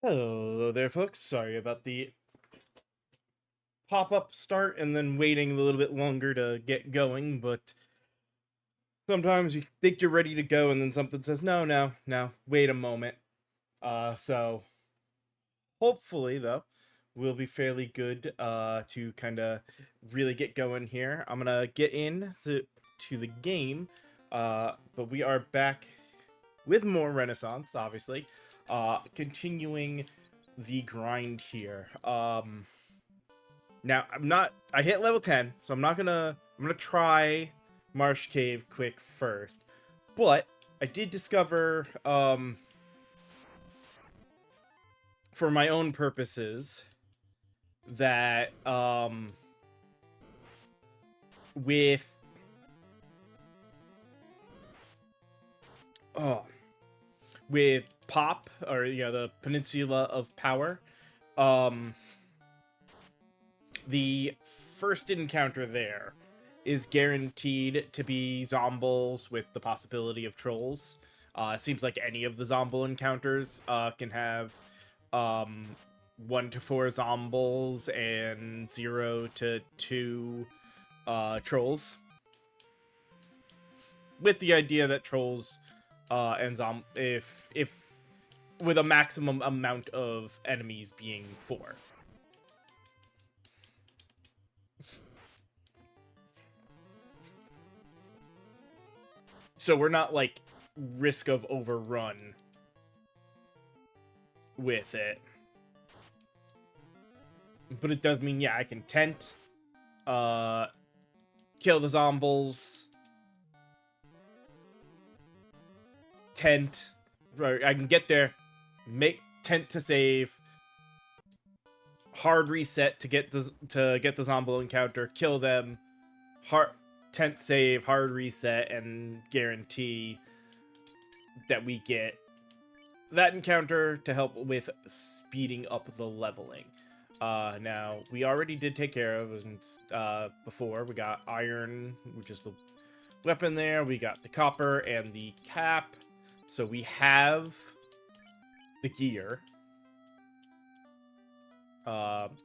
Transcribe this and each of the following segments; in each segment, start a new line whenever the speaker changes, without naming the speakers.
Hello there, folks. Sorry about the pop-up start and then waiting a little bit longer to get going, but sometimes you think you're ready to go and then something says, no, wait a moment. So hopefully, though, we'll be fairly good to kind of really get going here. I'm gonna get in to the game, but we are back with more Renaissance, obviously, continuing the grind here. Now, I hit level 10, so I'm gonna try Marsh Cave quick first. But I did discover, for my own purposes, that, with, oh, with Pop, or, the Peninsula of Power, um, the first encounter there is guaranteed to be zombies with the possibility of trolls. It seems like any of the zombie encounters can have 1 to 4 zombies and 0 to 2 trolls. With the idea that trolls and if with a maximum amount of enemies being 4. So we're not like risk of overrun with it. But it does mean, yeah, I can tent, kill the zombies, tent, right, I can get there, make tent to save, hard reset to get the zombie encounter, kill them, hard tent save, hard reset, and guarantee that we get that encounter to help with speeding up the leveling. Now, we already did take care of before. We got iron, which is the weapon there. We got the copper and the cap. So we have the gear.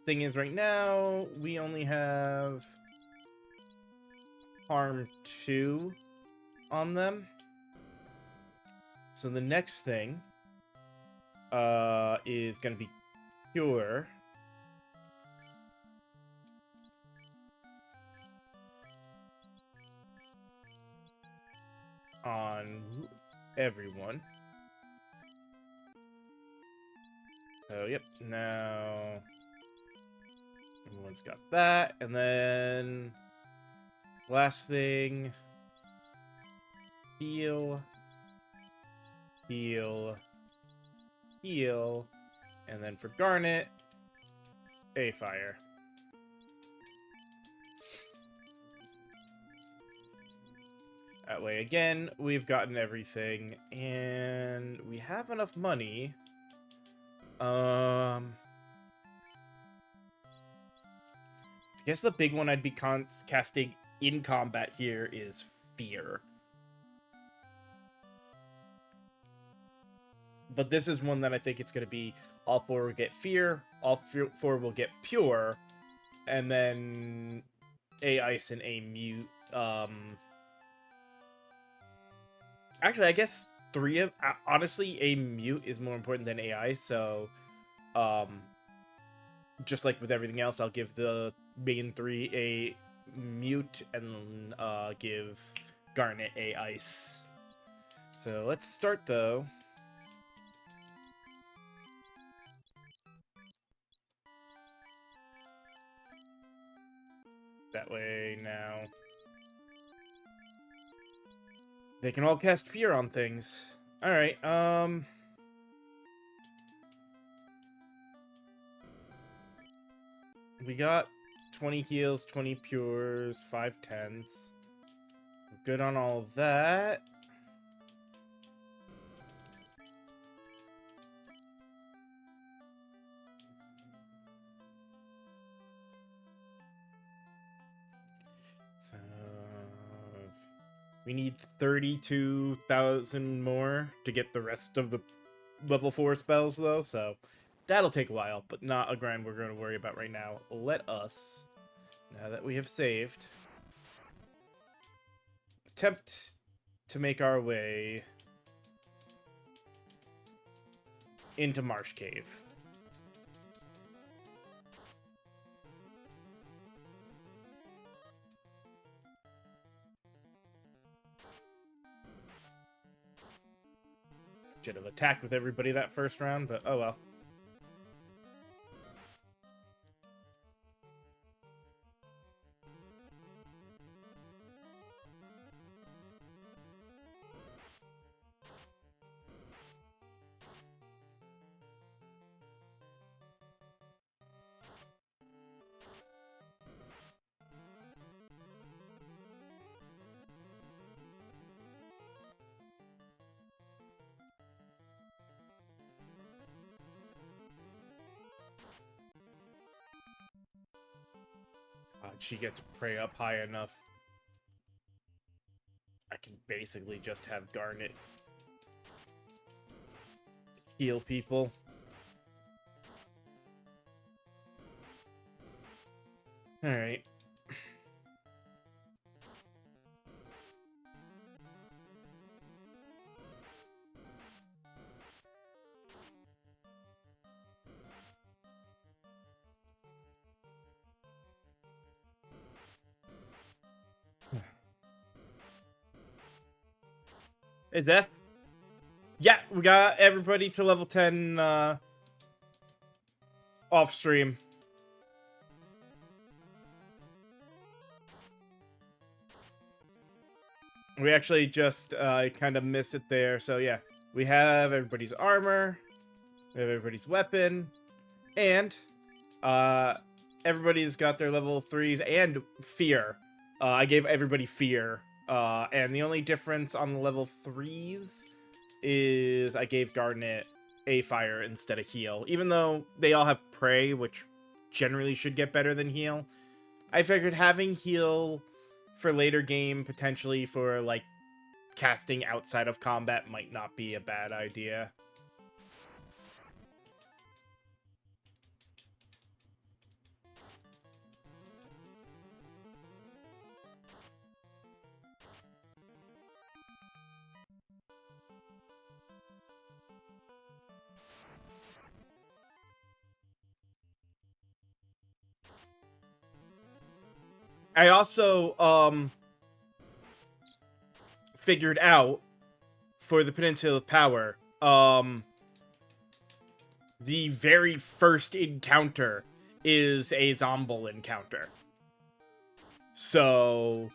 Thing is, right now, we only have harm 2 on them. So the next thing is going to be cure. On everyone. So, yep, now everyone's got that. And then last thing, heal, heal, heal, and then for Garnet, a fire. That way, again, we've gotten everything, and we have enough money. I guess the big one I'd be casting in combat here is Fear. But this is one that I think it's going to be all 4 will get Fear, all 4 will get Pure, and then a Ice and a Mute. Actually, I guess 3 of... Honestly, a Mute is more important than AI, so... just like with everything else, I'll give the main 3 a Mute and give Garnet a Ice. So let's start, though. That way, now... they can all cast Fear on things. Alright, we got 20 heals, 20 pures, 5 tents. Good on all of that. So we need 32,000 more to get the rest of the level 4 spells, though, so That'll take a while, but not a grind we're going to worry about right now. Let us, now that we have saved, attempt to make our way into Marsh Cave. Should have attacked with everybody that first round, but oh well. She gets prey up high enough. I can basically just have Garnet heal people. Alright. Is that? Yeah, we got everybody to level 10 off stream. We actually just kind of missed it there. So yeah, we have everybody's armor, we have everybody's weapon, and everybody's got their level 3s and fear. I gave everybody fear. And the only difference on the level 3s is I gave Garnet a fire instead of heal. Even though they all have prey, which generally should get better than heal. I figured having heal for later game, potentially for, like, casting outside of combat might not be a bad idea. I also, figured out for the Peninsula of Power, the very first encounter is a Zomble encounter. So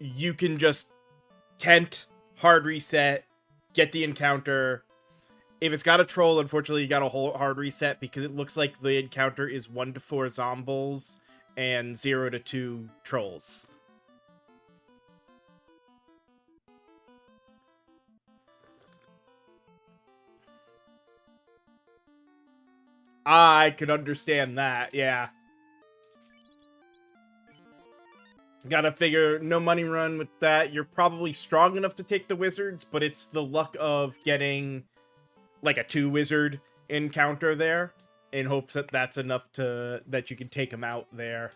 you can just tent, hard reset, get the encounter. If it's got a troll, unfortunately, you got a whole hard reset because it looks like the encounter is 1 to 4 Zombles and 0 to 2 trolls. I could understand that, yeah. Gotta figure, no money run with that. You're probably strong enough to take the wizards, but it's the luck of getting, like, a 2-wizard encounter there, in hopes that that's enough that you can take them out there.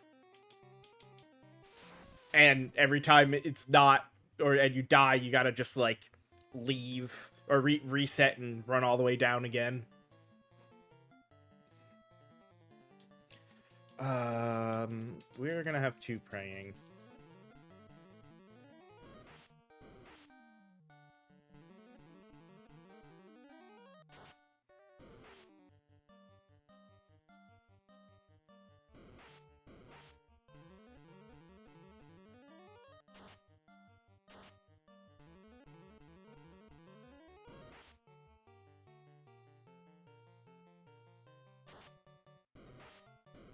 And every time it's not, and you die, you gotta just, like, leave, or reset and run all the way down again. We're gonna have 2 praying.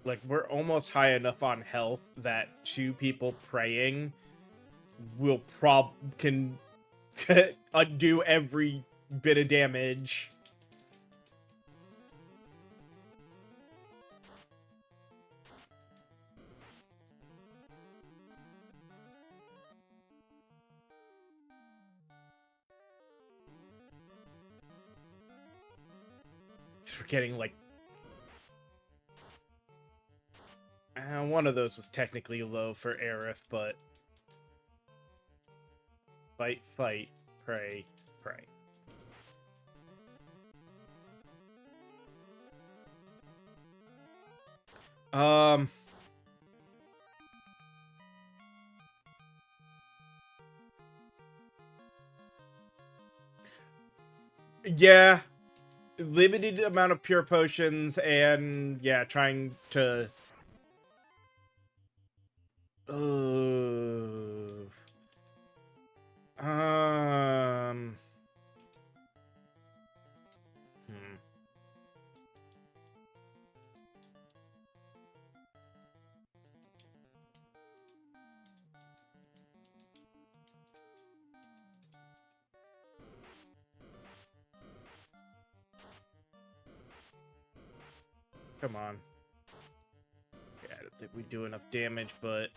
Like, we're almost high enough on health that 2 people praying will can undo every bit of damage. we're getting, like... one of those was technically low for Aerith, but... Fight, fight, pray, pray. Yeah. Limited amount of pure potions, and, yeah, trying to... Come on. Yeah, I don't think we do enough damage, but...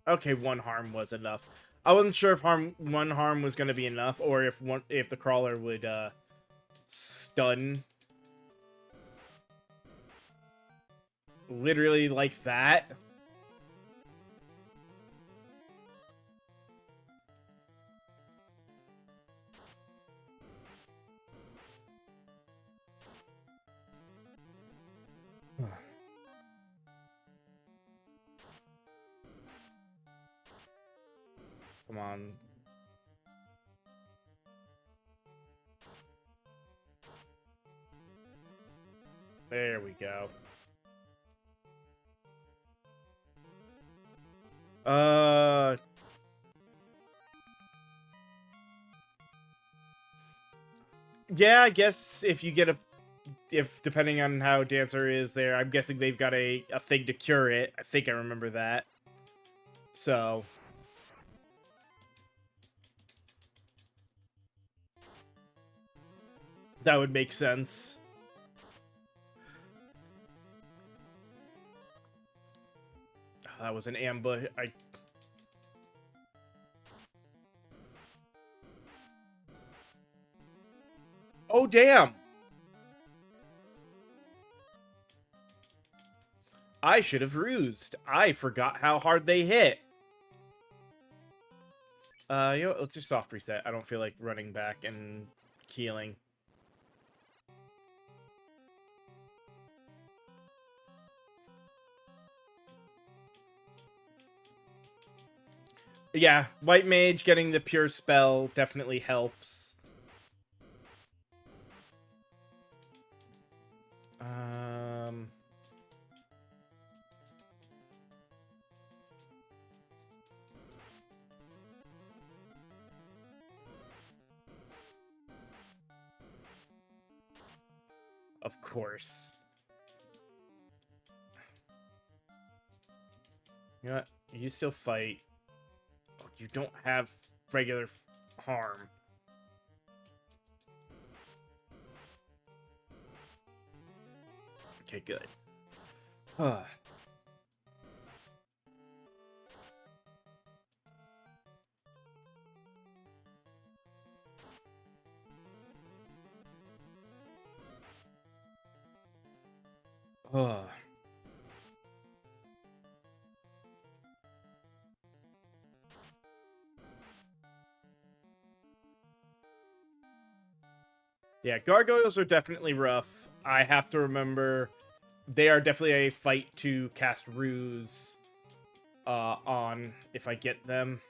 Okay, one harm was enough. I wasn't sure if one harm was going to be enough, or if the crawler would, stun. Literally like that. Come on. There we go. Yeah, I guess if you get depending on how Dancer is there, I'm guessing they've got a thing to cure it. I think I remember that. So... that would make sense. That was an ambush. Oh, damn! I should have rused. I forgot how hard they hit. You know what? Let's just soft reset. I don't feel like running back and healing. Yeah, White Mage getting the pure spell definitely helps. Of course. You know what? You still fight. Oh, you don't have regular harm. Okay, good. Yeah, gargoyles are definitely rough. I have to remember they are definitely a fight to cast ruse on if I get them.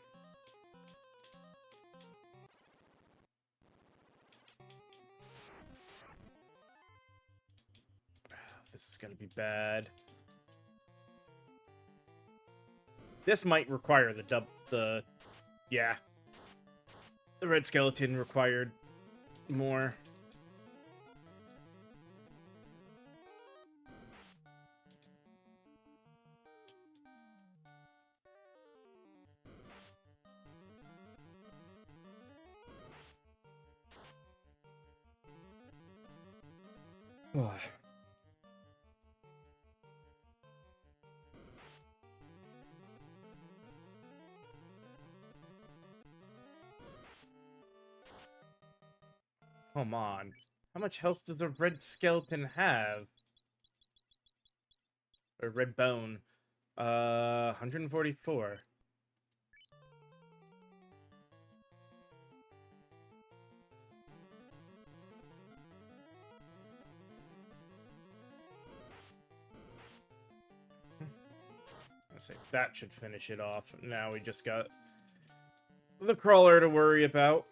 This is gonna be bad. This might require yeah. The red skeleton required more. Come on. How much health does a red skeleton have? Or red bone? 144. Let's say that should finish it off. Now we just got the crawler to worry about.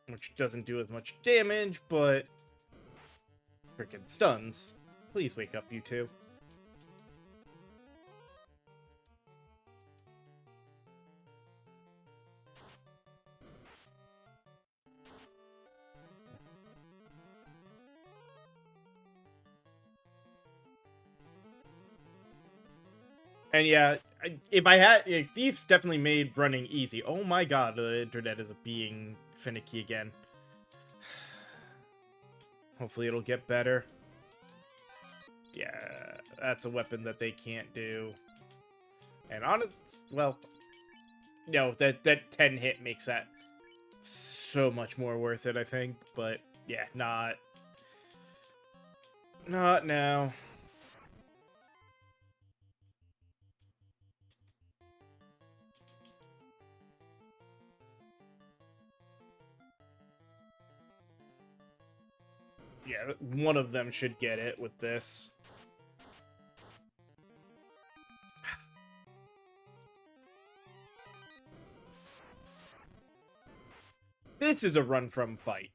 Which doesn't do as much damage, but freaking stuns. Please wake up, you two. And yeah, if I had... Thieves definitely made running easy. Oh my god, the internet is being finicky again. Hopefully it'll get better. Yeah, that's a weapon that they can't do. And honest... Well... No, that 10 hit makes that so much more worth it, I think. But, yeah, not now. Yeah, one of them should get it with this. This is a run from fight.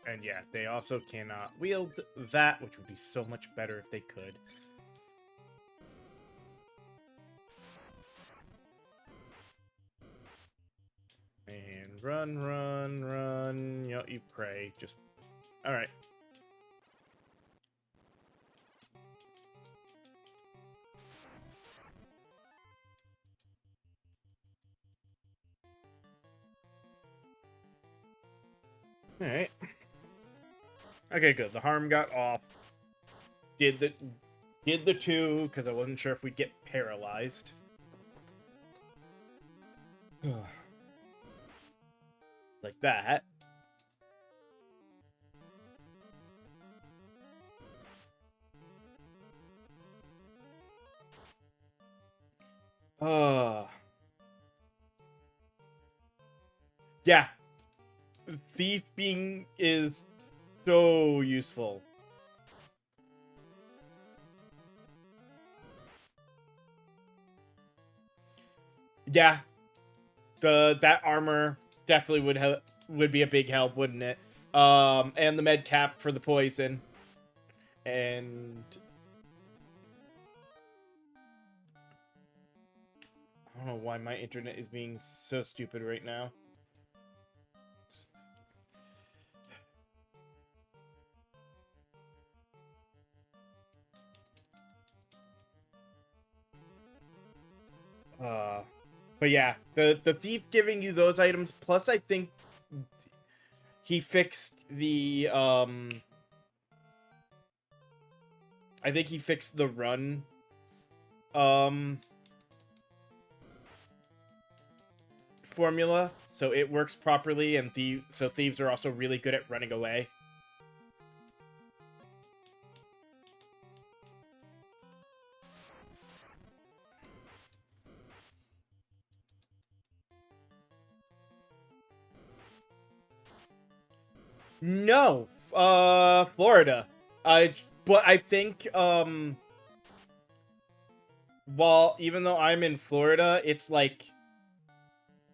And yeah, they also cannot wield that, which would be so much better if they could. And run, run, run. You know, you pray. Just... Alright. Alright. Okay, good. The harm got off. Did the 2, because I wasn't sure if we'd get paralyzed. Like that. Yeah. Thieving is so useful. Yeah. That armor definitely would be a big help, wouldn't it? And the med cap for the poison. And I don't know why my internet is being so stupid right now. But yeah, the thief giving you those items, plus I think he fixed the I think he fixed the run formula, so it works properly, and so thieves are also really good at running away. No, Florida. But I think, while, even though I'm in Florida, it's like,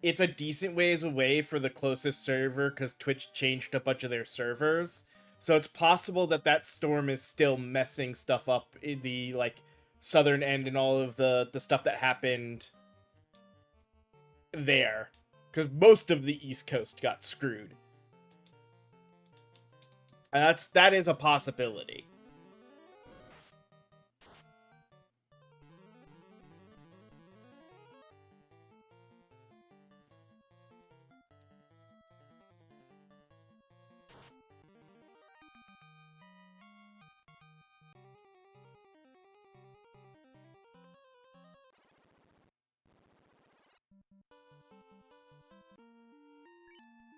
it's a decent ways away for the closest server, because Twitch changed a bunch of their servers. So it's possible that that storm is still messing stuff up in the, like, southern end and all of the stuff that happened there. Because most of the East Coast got screwed. And that is a possibility.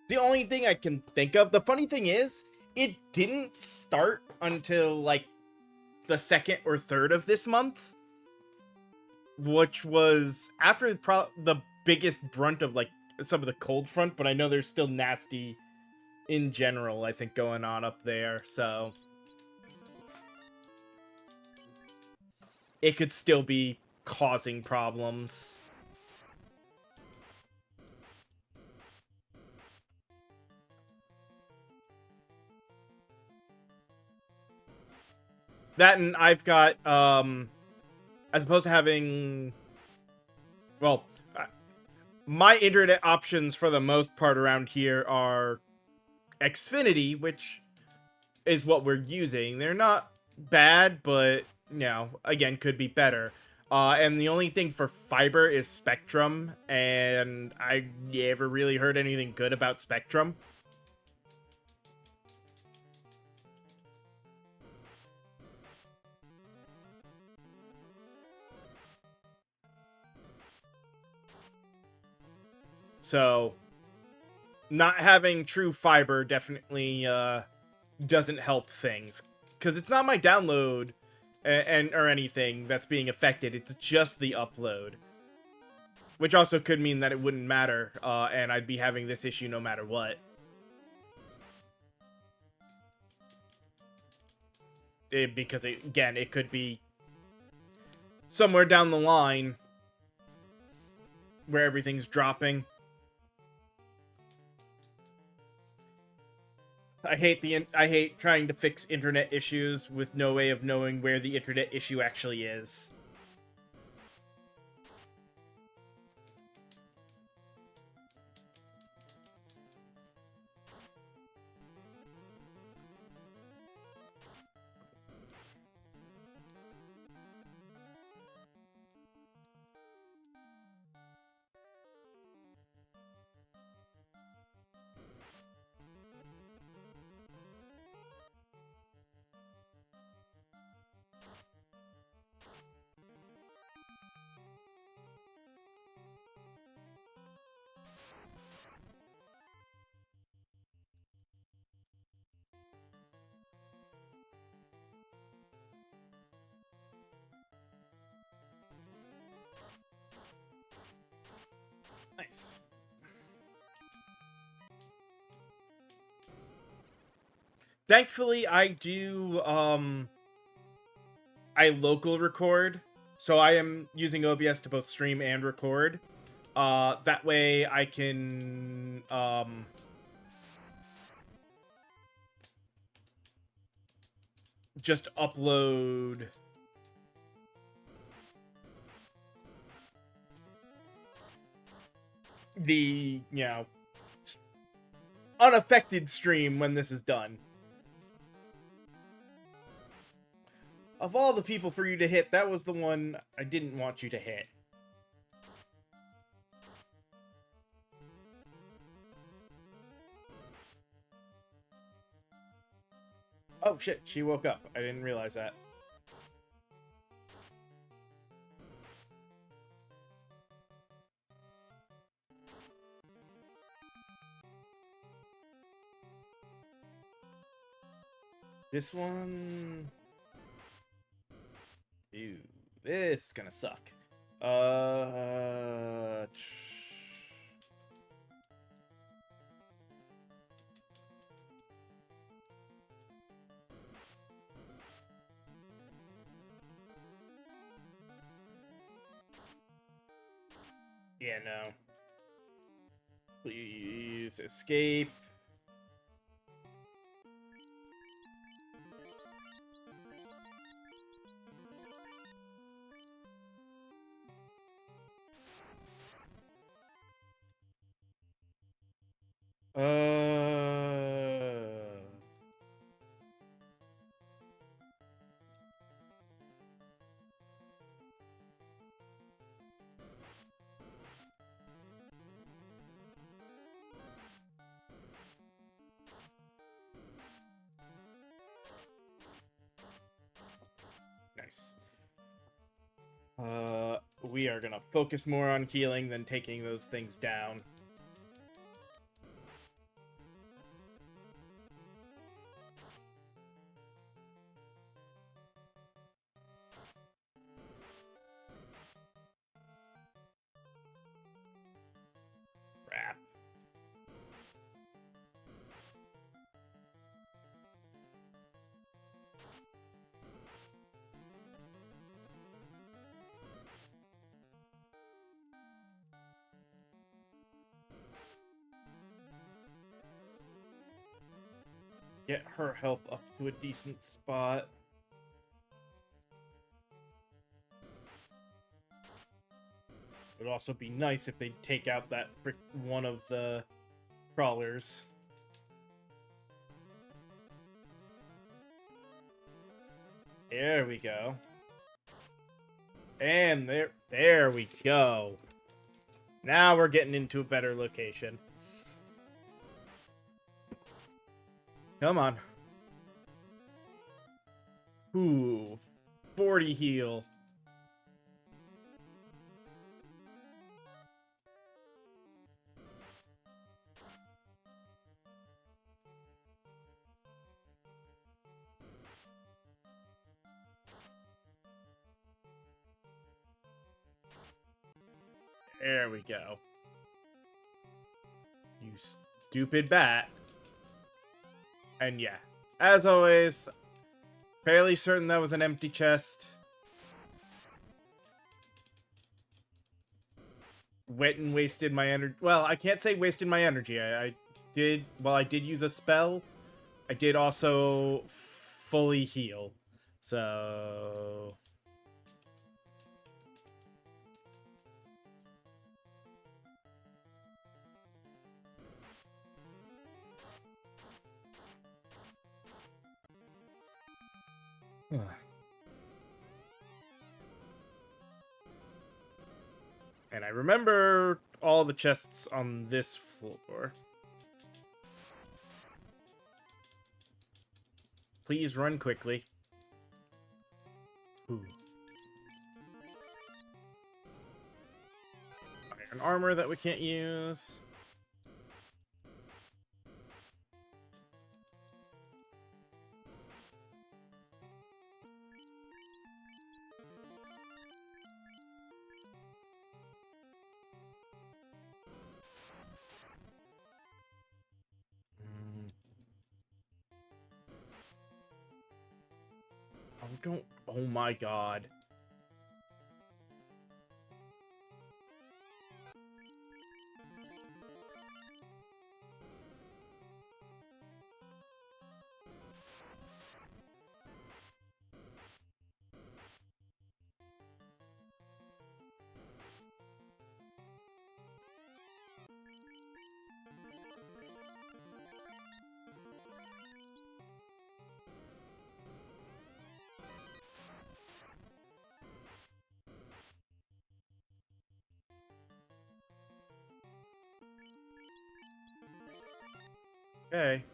The only thing I can think of. The funny thing is, it didn't start until like the second or third of this month, which was after the biggest brunt of like some of the cold front. But I know there's still nasty in general, I think, going on up there, so it could still be causing problems. That, and I've got as opposed to having, well, my internet options for the most part around here are Xfinity, which is what we're using. They're not bad, but, you know, again, could be better. And the only thing for fiber is Spectrum, and I never really heard anything good about Spectrum. So, not having true fiber definitely doesn't help things. Because it's not my download and or anything that's being affected, it's just the upload. Which also could mean that it wouldn't matter, and I'd be having this issue no matter what. Because, again, it could be somewhere down the line where everything's dropping. I hate trying to fix internet issues with no way of knowing where the internet issue actually is. Nice. Thankfully, I do, I local record, so I am using OBS to both stream and record. That way I can, just upload the, you know, unaffected stream when this is done. Of all the people for you to hit, that was the one I didn't want you to hit. Oh shit, she woke up. I didn't realize that. This one... Ew, this is gonna suck. Yeah, no. Please escape. Nice. We are gonna focus more on healing than taking those things down. Get her health up to a decent spot. It would also be nice if they take out that one of the crawlers. There we go. And there we go. Now we're getting into a better location. Come on. Ooh, 40 heal. There we go. You stupid bat. And yeah, as always, fairly certain that was an empty chest. Went and wasted my energy. Well, I can't say wasted my energy. I did use a spell. I did also fully heal. So... And I remember all the chests on this floor. Please run quickly. Ooh. Iron armor that we can't use. Oh my god. Okay.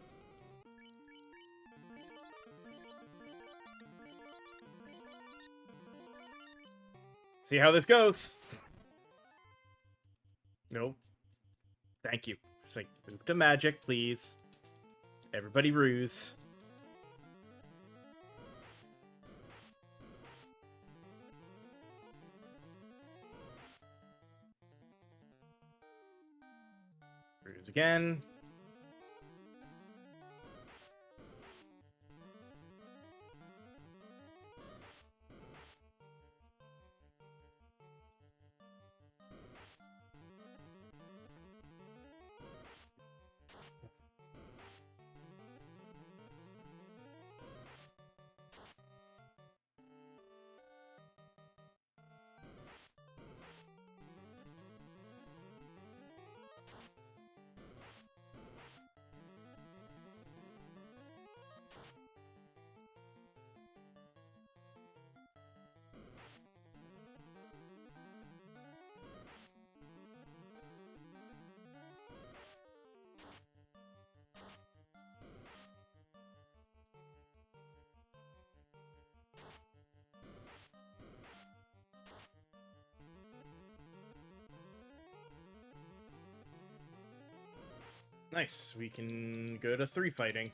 See how this goes. Nope. Thank you. Just like, move to magic, please. Everybody ruse. Ruse again. Nice. We can go to 3 fighting.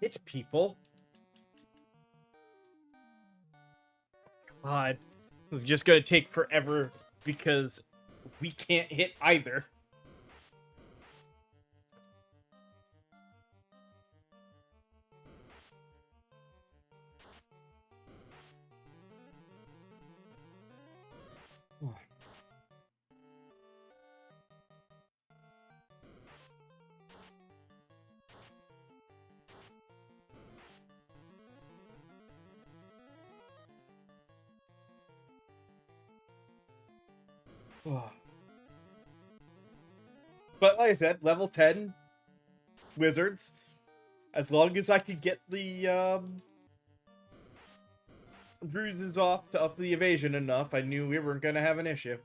Hit people. God. This is just gonna take forever because we can't hit either. But like I said, level 10 wizards. As long as I could get the bruises off to up the evasion enough, I knew we weren't gonna have an issue.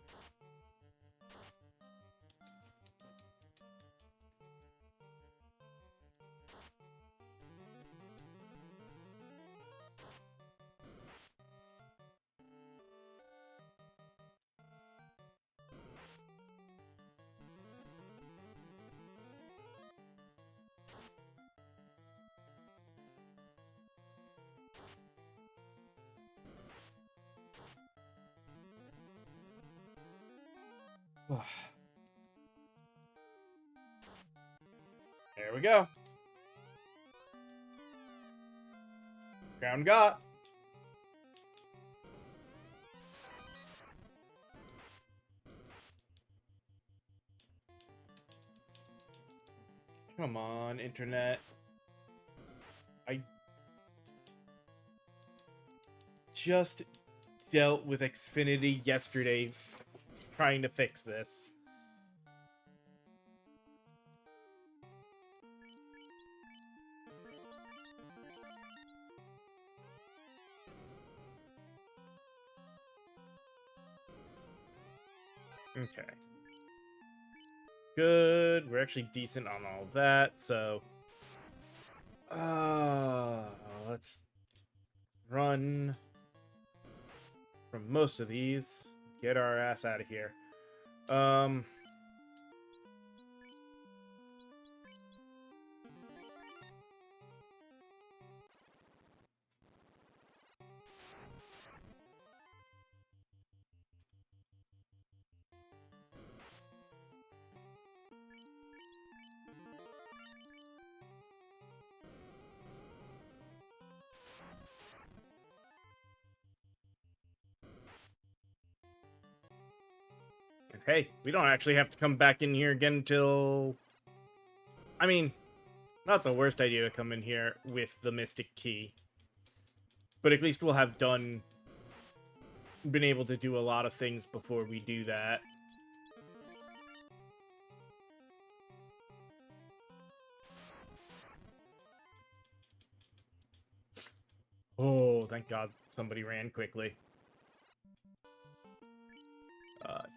There we go. Ground got. Come on, internet. I just dealt with Xfinity yesterday trying to fix this. Okay. Good. We're actually decent on all of that, so... let's run from most of these. Get our ass out of here. And hey, we don't actually have to come back in here again until... I mean, not the worst idea to come in here with the Mystic Key. But at least we'll have been able to do a lot of things before we do that. Oh, thank God somebody ran quickly.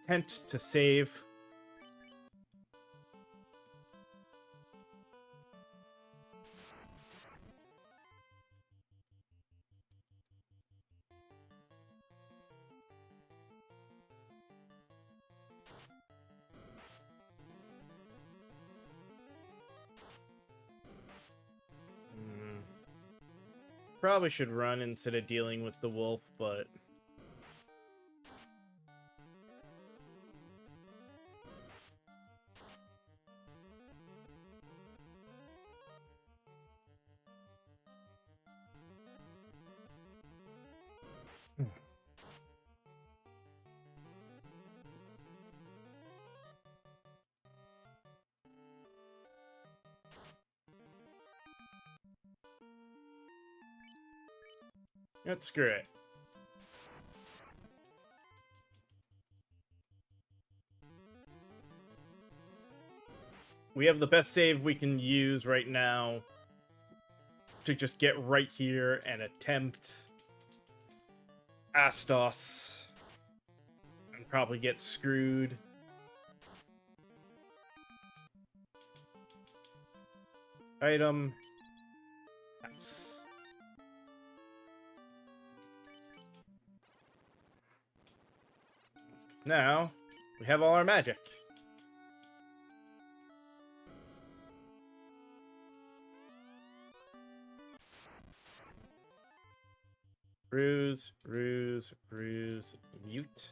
Tent to save. Probably should run instead of dealing with the wolf, but... Let's screw it. We have the best save we can use right now to just get right here and attempt Astos and probably get screwed. Item. House. Because now we have all our magic. Ruse, ruse, ruse, mute.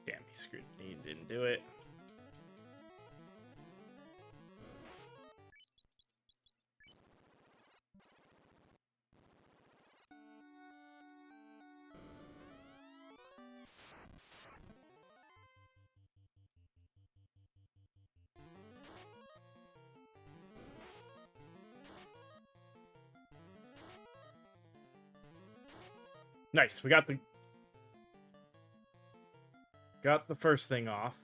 Damn, he screwed me, he didn't do it. Nice, we got the... Got the first thing off.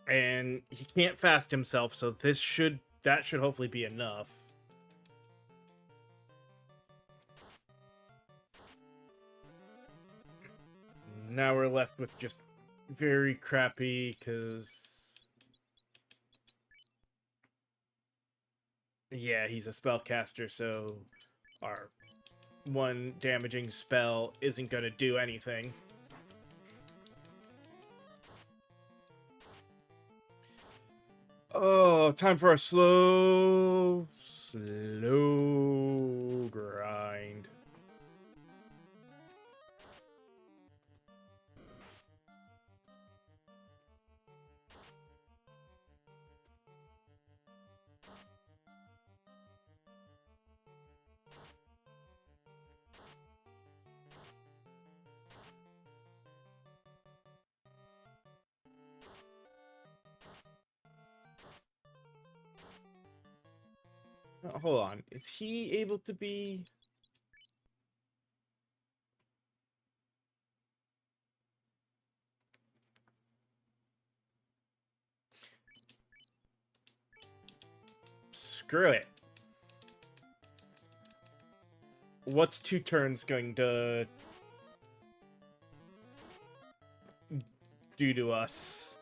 And he can't fast himself, so that should hopefully be enough. Now we're left with just very crappy, because... yeah, he's a spellcaster, so our one damaging spell isn't gonna do anything. Oh, time for a slow grind. Hold on. Is he able to be... screw it. What's 2 turns going to do to us?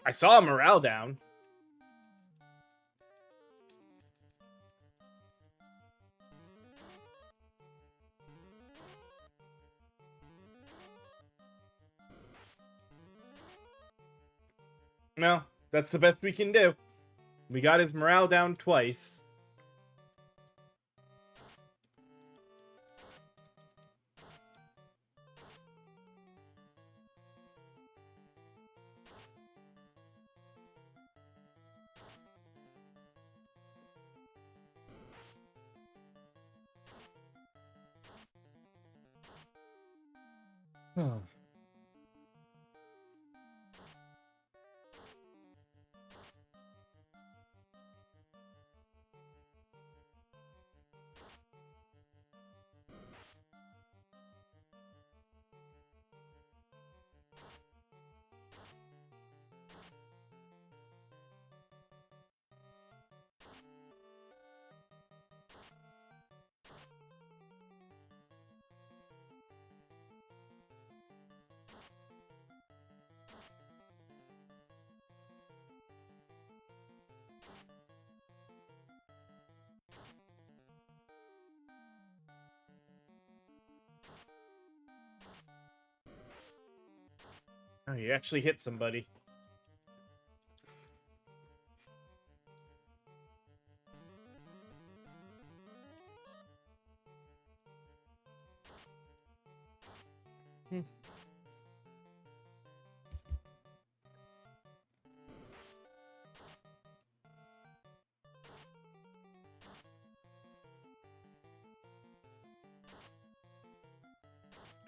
I saw a morale down. No, that's the best we can do. We got his morale down twice. Oh, you actually hit somebody.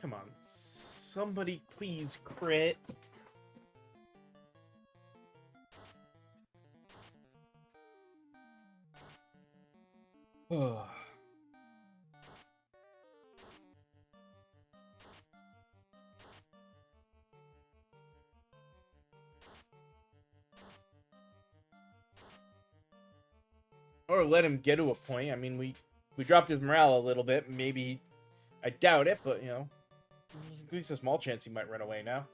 Come on. Somebody please crit. Oh. Or let him get to a point. I mean, we dropped his morale a little bit. Maybe, I doubt it, but, you know, at least a small chance he might run away now.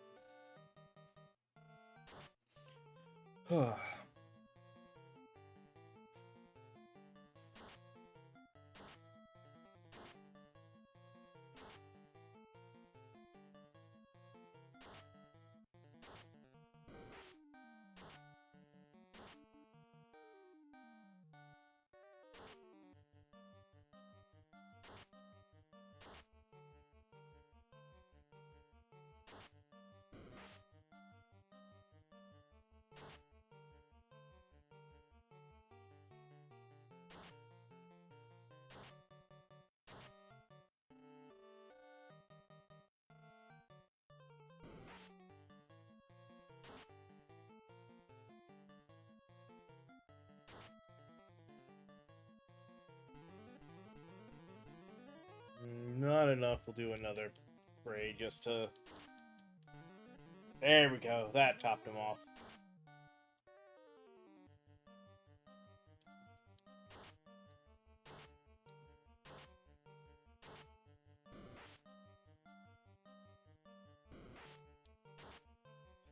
enough, we'll do another spray just to... There we go. That topped him off.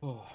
Oh.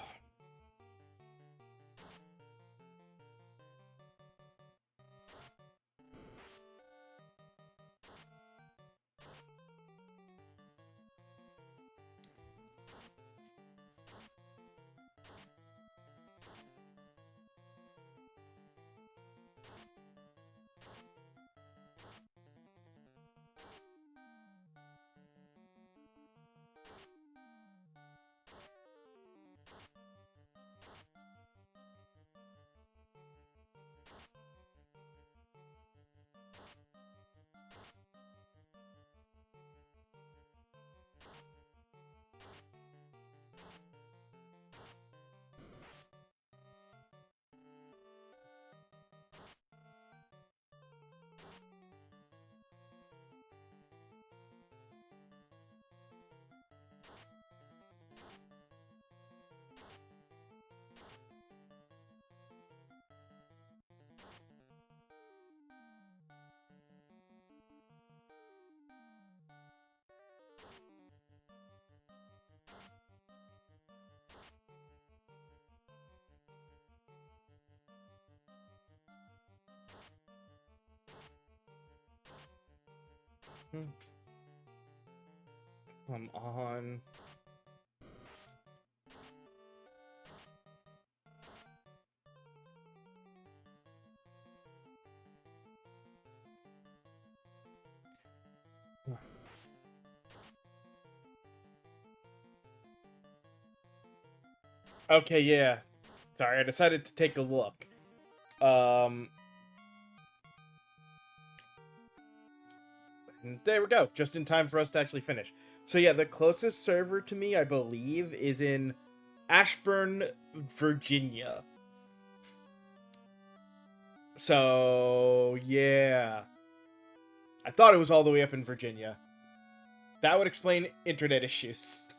Come on. Okay, yeah. Sorry, I decided to take a look. There we go. Just in time for us to actually finish. So yeah, the closest server to me, I believe, is in Ashburn, Virginia. So, yeah. I thought it was all the way up in Virginia. That would explain internet issues.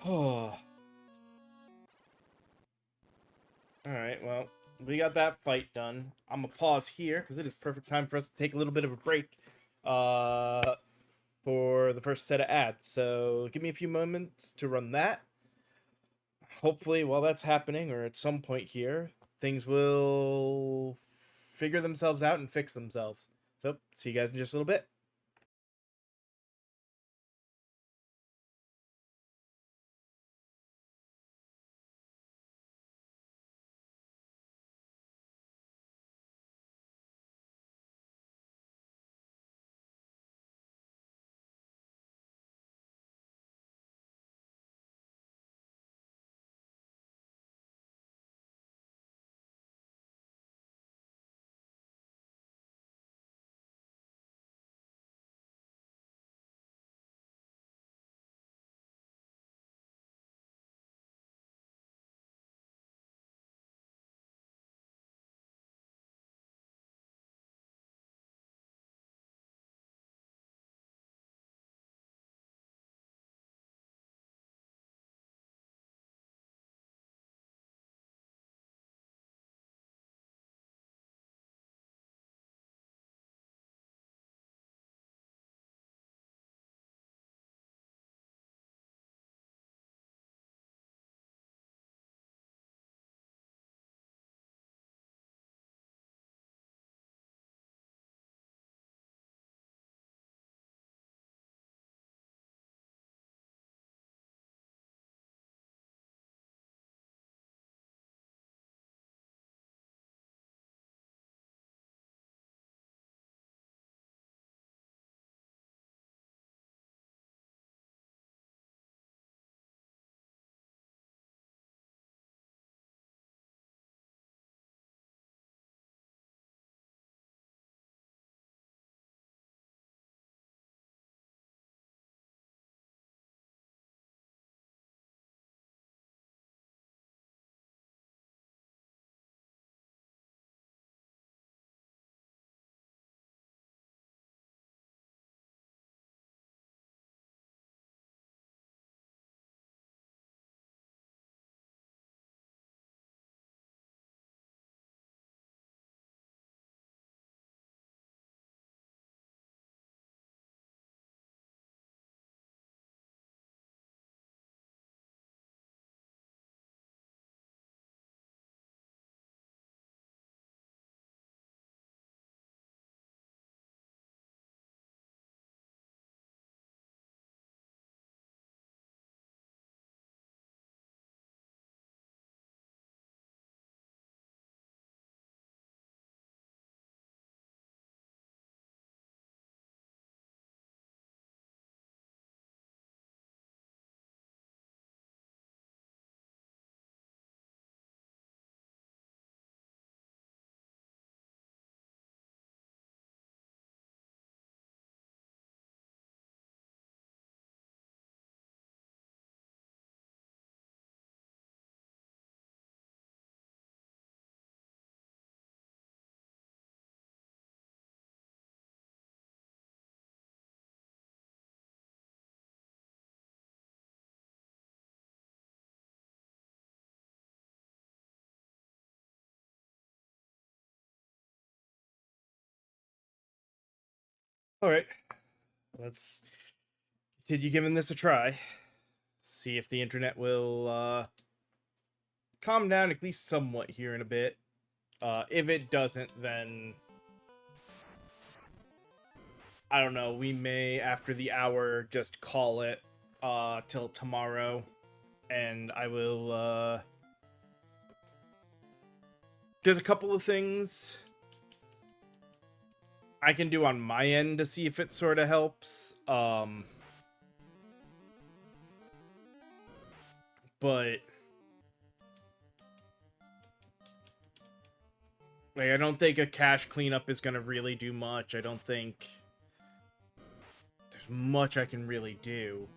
Oh. Alright, well, we got that fight done. I'm gonna pause here, because it is perfect time for us to take a little bit of a break for the first set of ads. So, give me a few moments to run that. Hopefully, while that's happening, or at some point here, things will figure themselves out and fix themselves. So, see you guys in just a little bit. All right, let's continue giving this a try. See if the internet will calm down at least somewhat here in a bit. If it doesn't, then I don't know. We may, after the hour, just call it till tomorrow, and I will. There's a couple of things I can do on my end to see if it sort of helps. But like, I don't think a cache cleanup is gonna really do much. I don't think there's much I can really do.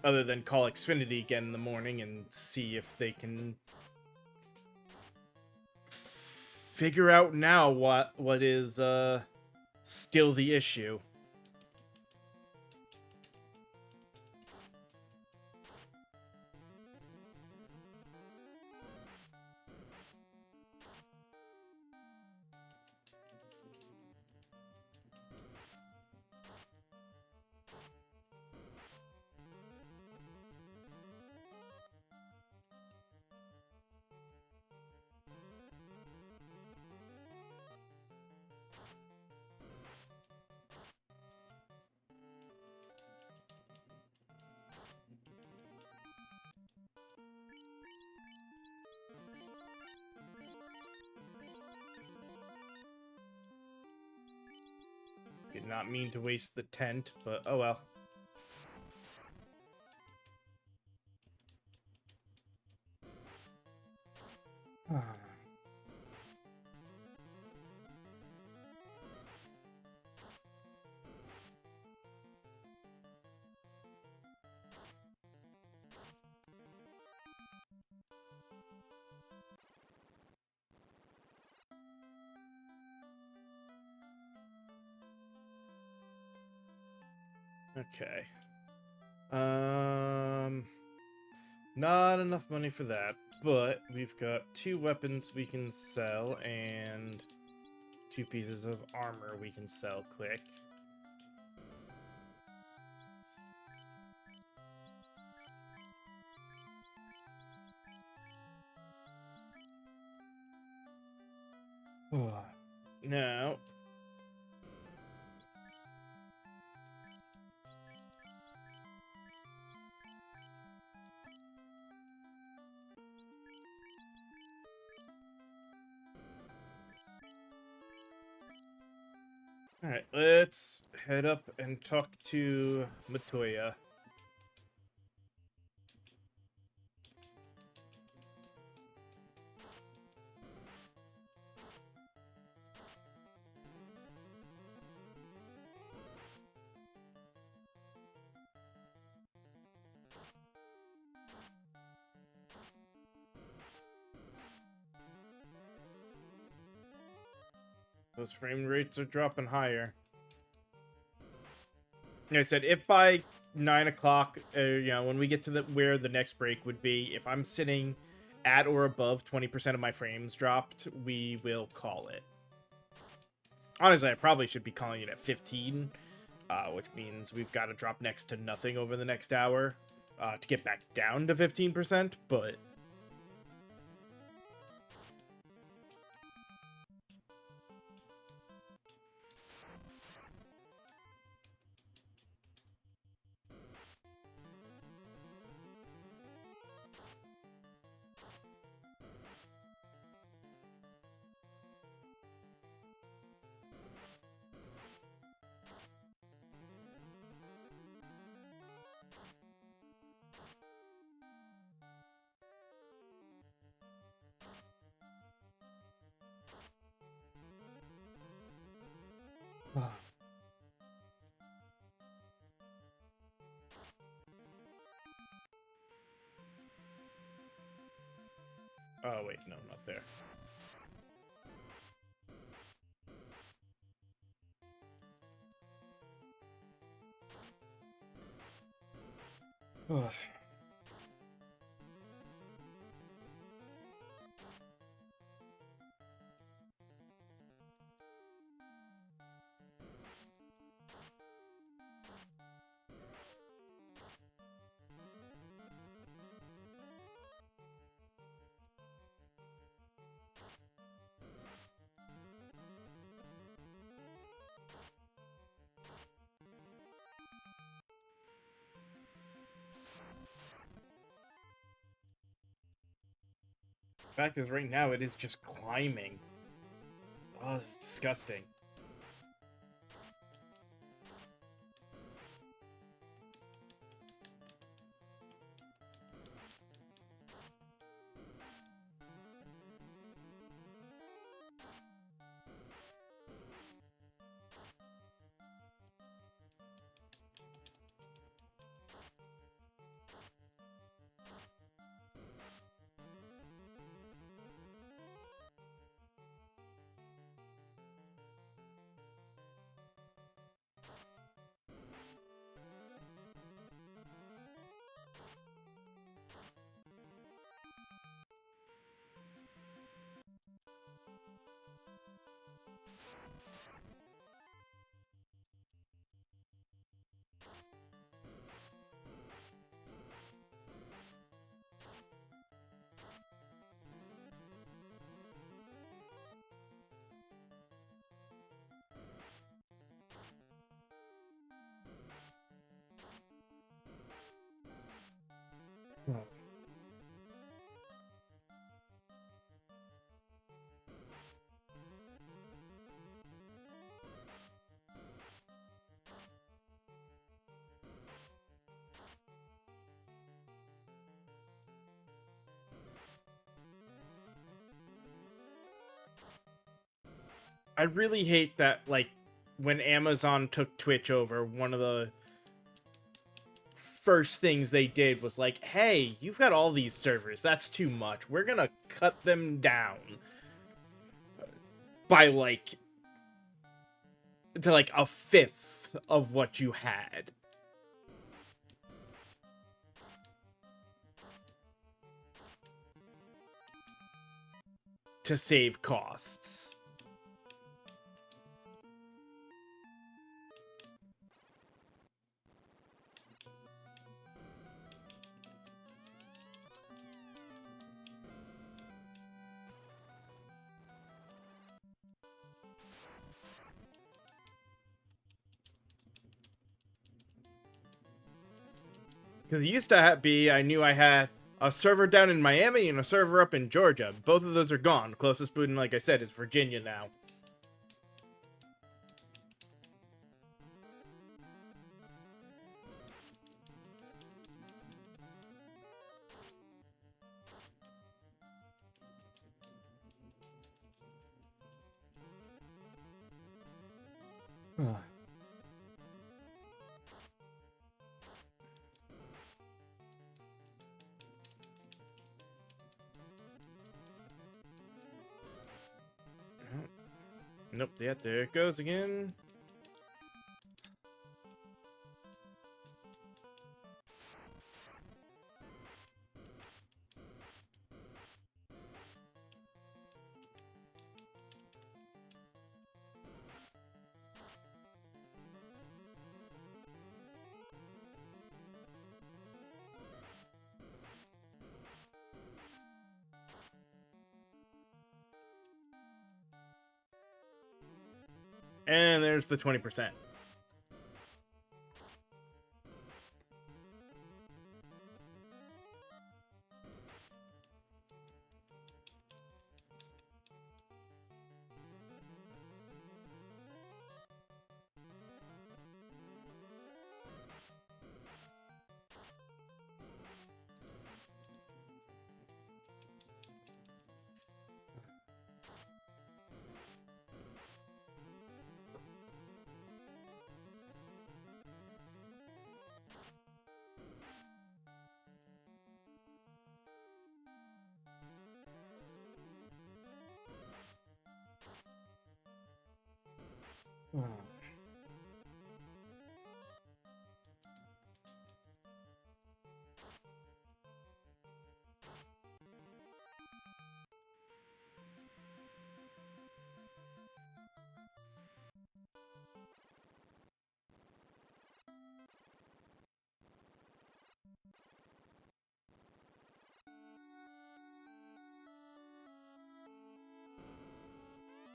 Other than call Xfinity again in the morning and see if they can figure out now what is still the issue. Did not mean to waste the tent, but oh well. Okay. Not enough money for that, but we've got 2 weapons we can sell and 2 pieces of armor we can sell quick. Now, alright, let's head up and talk to Matoya. Those frame rates are dropping higher. Like I said, if by 9 o'clock, when we get to where the next break would be, if I'm sitting at or above 20% of my frames dropped, we will call it. Honestly, I probably should be calling it at 15, which means we've got to drop next to nothing over the next hour to get back down to 15%, but... Oh, wait, no, not there. Fact is, right now it is just climbing. Oh, it's disgusting. I really hate that, like, when Amazon took Twitch over, one of the first things they did was like, hey, you've got all these servers, that's too much. We're gonna cut them down by, like, to, like, a fifth of what you had. To save costs. Because it used to be, I knew I had a server down in Miami and a server up in Georgia. Both of those are gone. Closest boon, like I said, is Virginia now. Nope, yeah, there it goes again. And there's the 20%.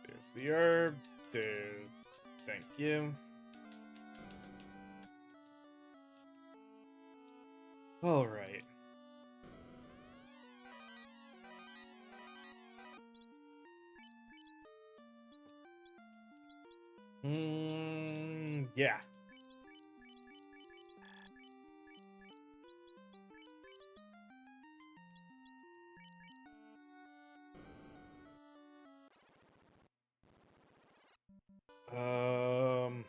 There's the herb. There's... Thank you. Alright. Yeah. Um.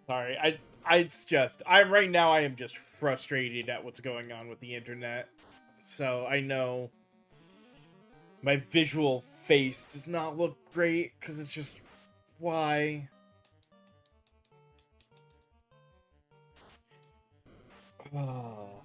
Sorry, it's just I'm right now. I am just frustrated at what's going on with the internet. So I know my visual face does not look great because it's just why. Oh.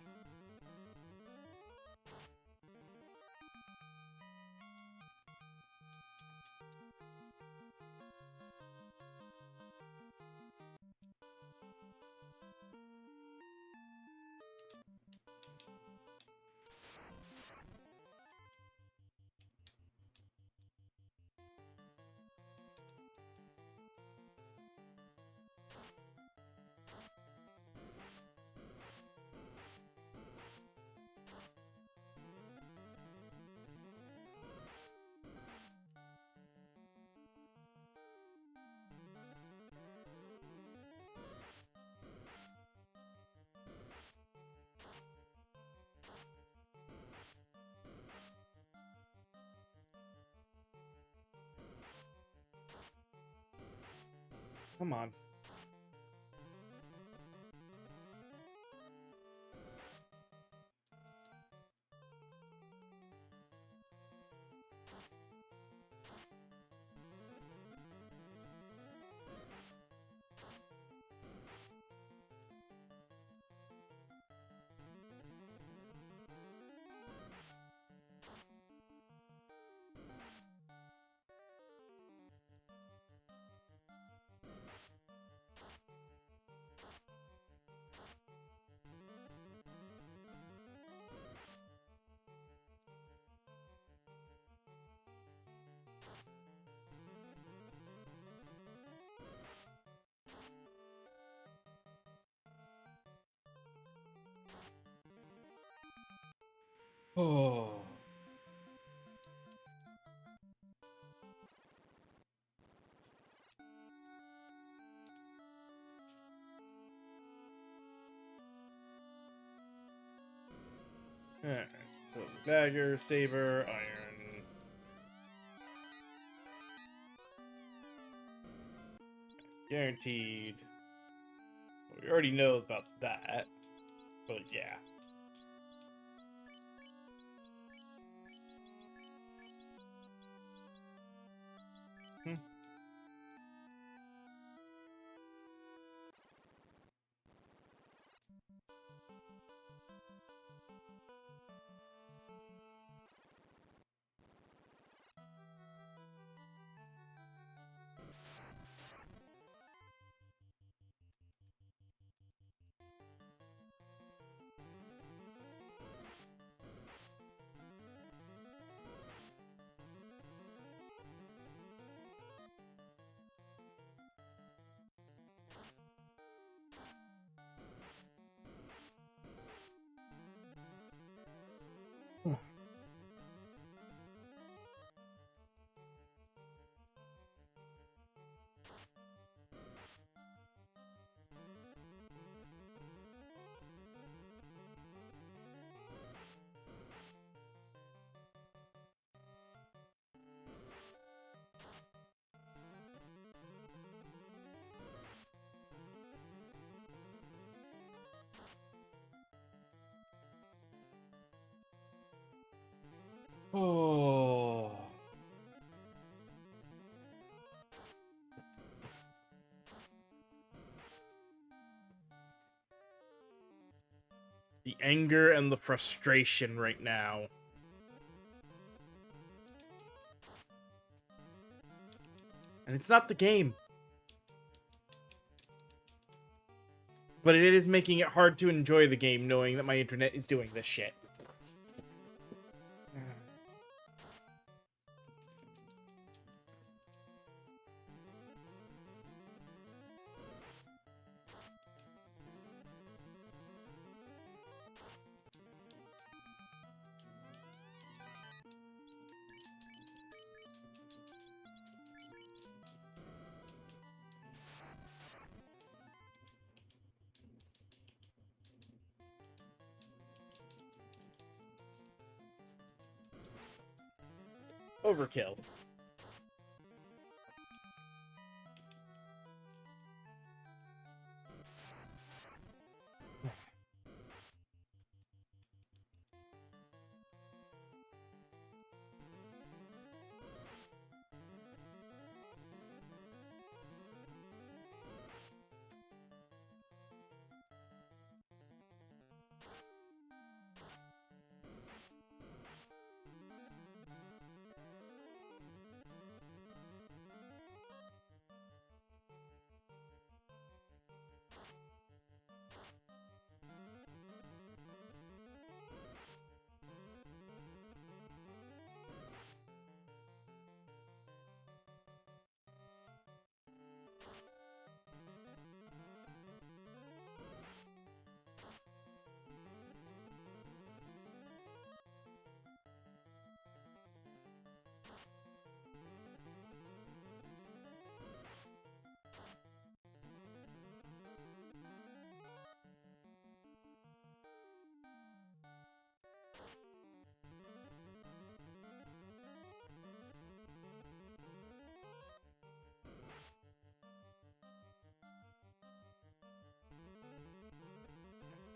Come on. Oh. Alright. So dagger, saber, iron. Guaranteed. Well, we already know about that. But yeah. Hmm. The anger and the frustration right now. And it's not the game. But it is making it hard to enjoy the game knowing that my internet is doing this shit. Overkill.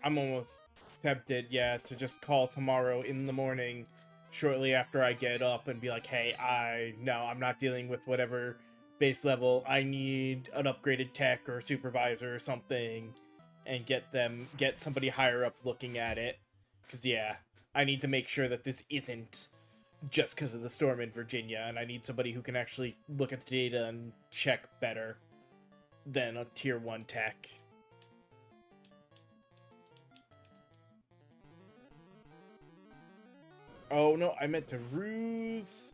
I'm almost tempted, yeah, to just call tomorrow in the morning, shortly after I get up, and be like, hey, I'm not dealing with whatever base level. I need an upgraded tech or supervisor or something, and get somebody higher up looking at it. Because, yeah, I need to make sure that this isn't just because of the storm in Virginia, and I need somebody who can actually look at the data and check better than a tier 1 tech. Oh, no, I meant to ruse.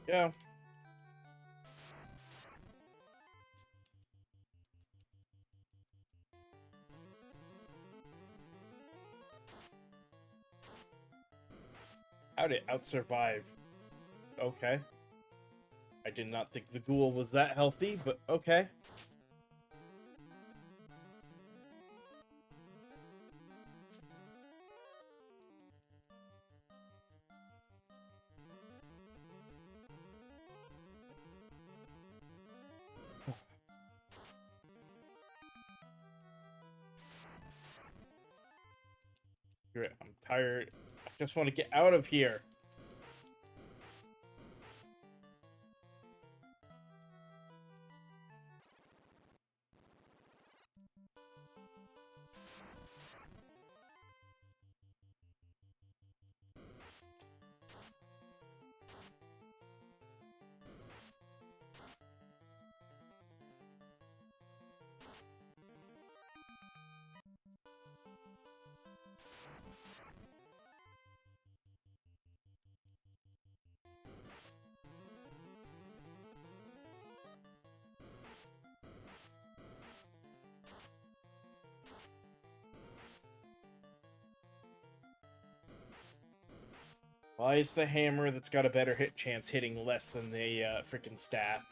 Yeah. How'd it outsurvive? Okay. I did not think the ghoul was that healthy, but okay. Screw it. I'm tired. I just want to get out of here. Why is the hammer that's got a better hit chance hitting less than the freaking staff?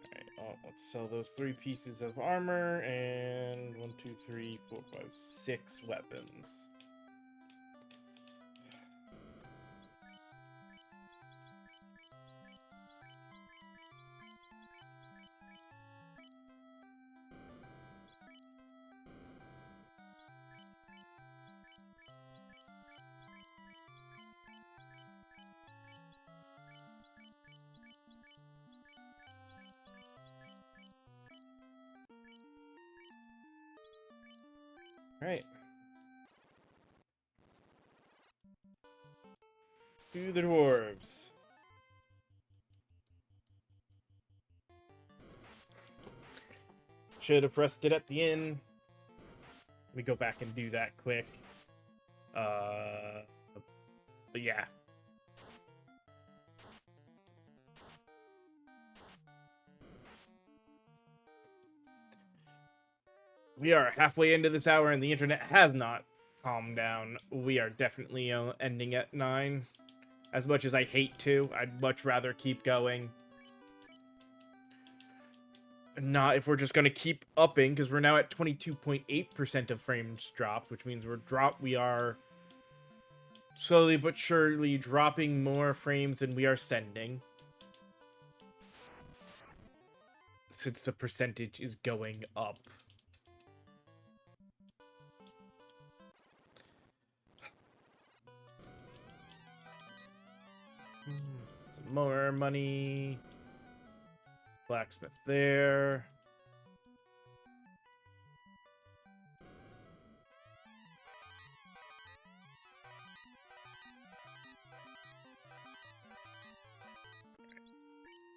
Alright, well, let's sell those 3 pieces of armor and 1, 2, 3, 4, 5, 6 weapons. Alright. To the dwarves. Should have rested at the inn. Let me go back and do that quick. But yeah. We are halfway into this hour and the internet has not calmed down. We are definitely ending at 9. As much as I hate to, I'd much rather keep going. Not if we're just going to keep upping, because we're now at 22.8% of frames dropped, which means we are slowly but surely dropping more frames than we are sending. Since the percentage is going up. Some more money. Blacksmith there.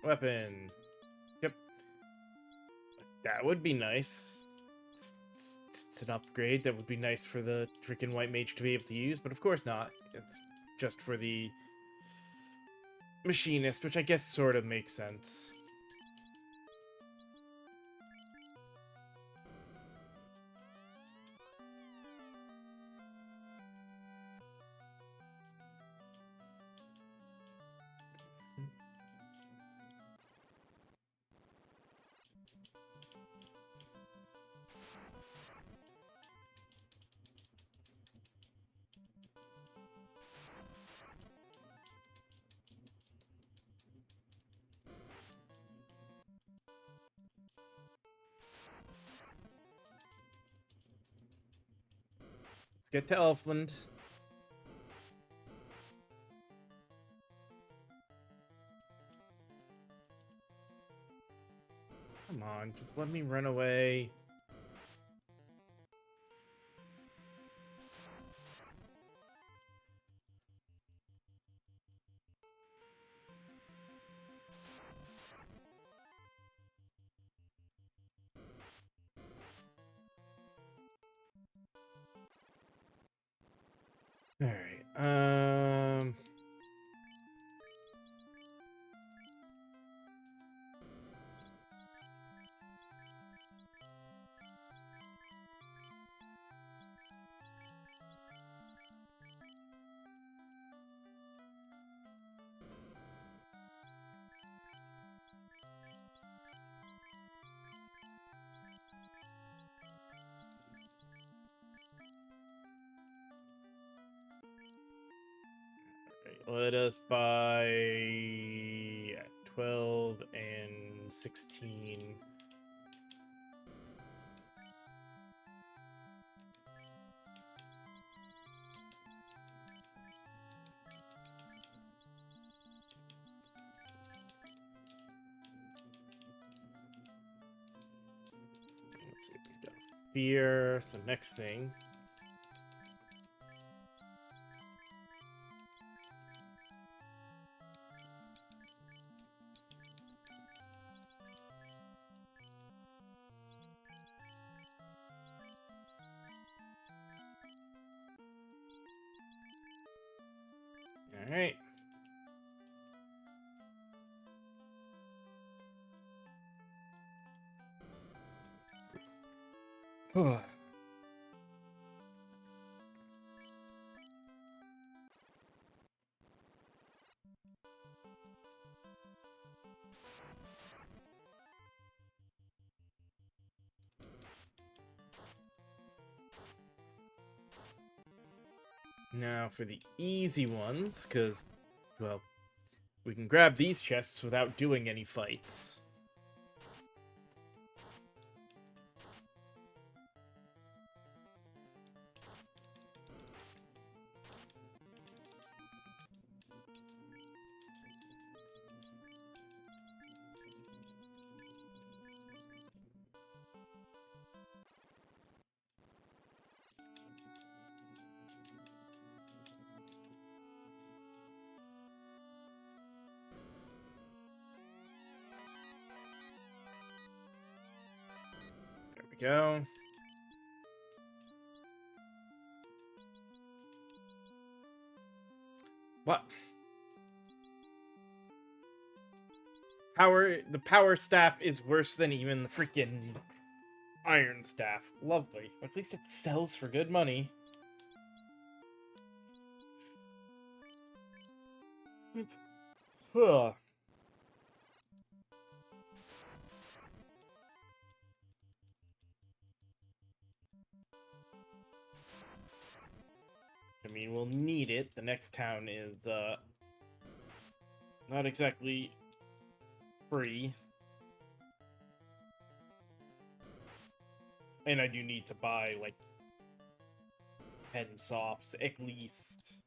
Weapon. Yep. That would be nice. It's an upgrade that would be nice for the freaking white mage to be able to use, but of course not. It's just for the machinist, which I guess sort of makes sense. Let's get to Elfland. Come on, just let me run away. Alright, let us buy 12 and 16. Fear. So next thing. All right. Now for the easy ones, because, well, we can grab these chests without doing any fights. There we go. What? The power staff is worse than even the freaking iron staff. Lovely. At least it sells for good money. Huh. I mean, we'll need it. The next town is, not exactly free. And I do need to buy, like, 10 softs, at least.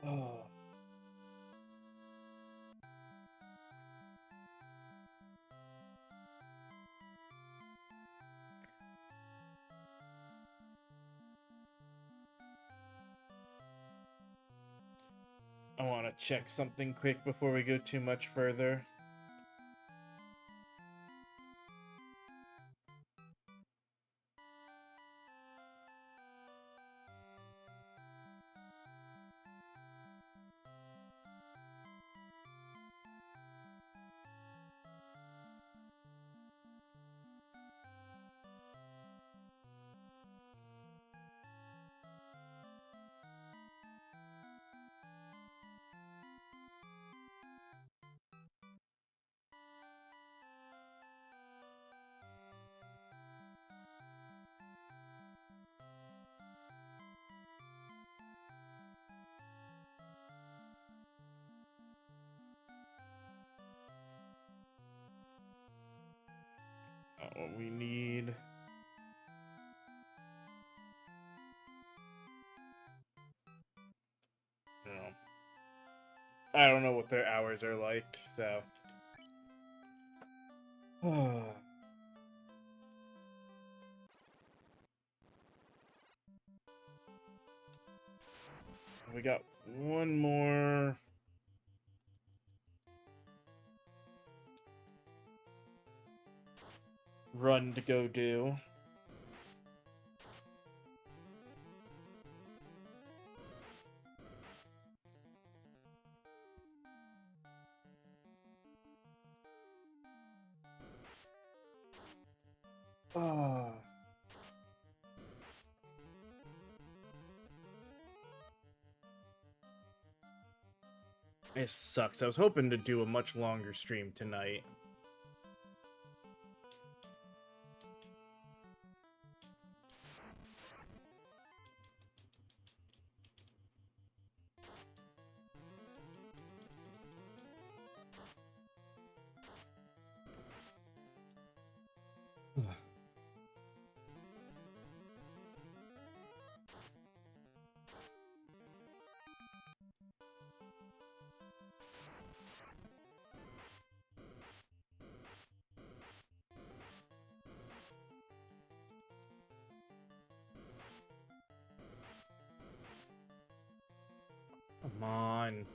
Oh. I want to check something quick before we go too much further. What we need. No. I don't know what their hours are like, so. We got one more run to go do. Ah. It sucks. I was hoping to do a much longer stream tonight. Come on.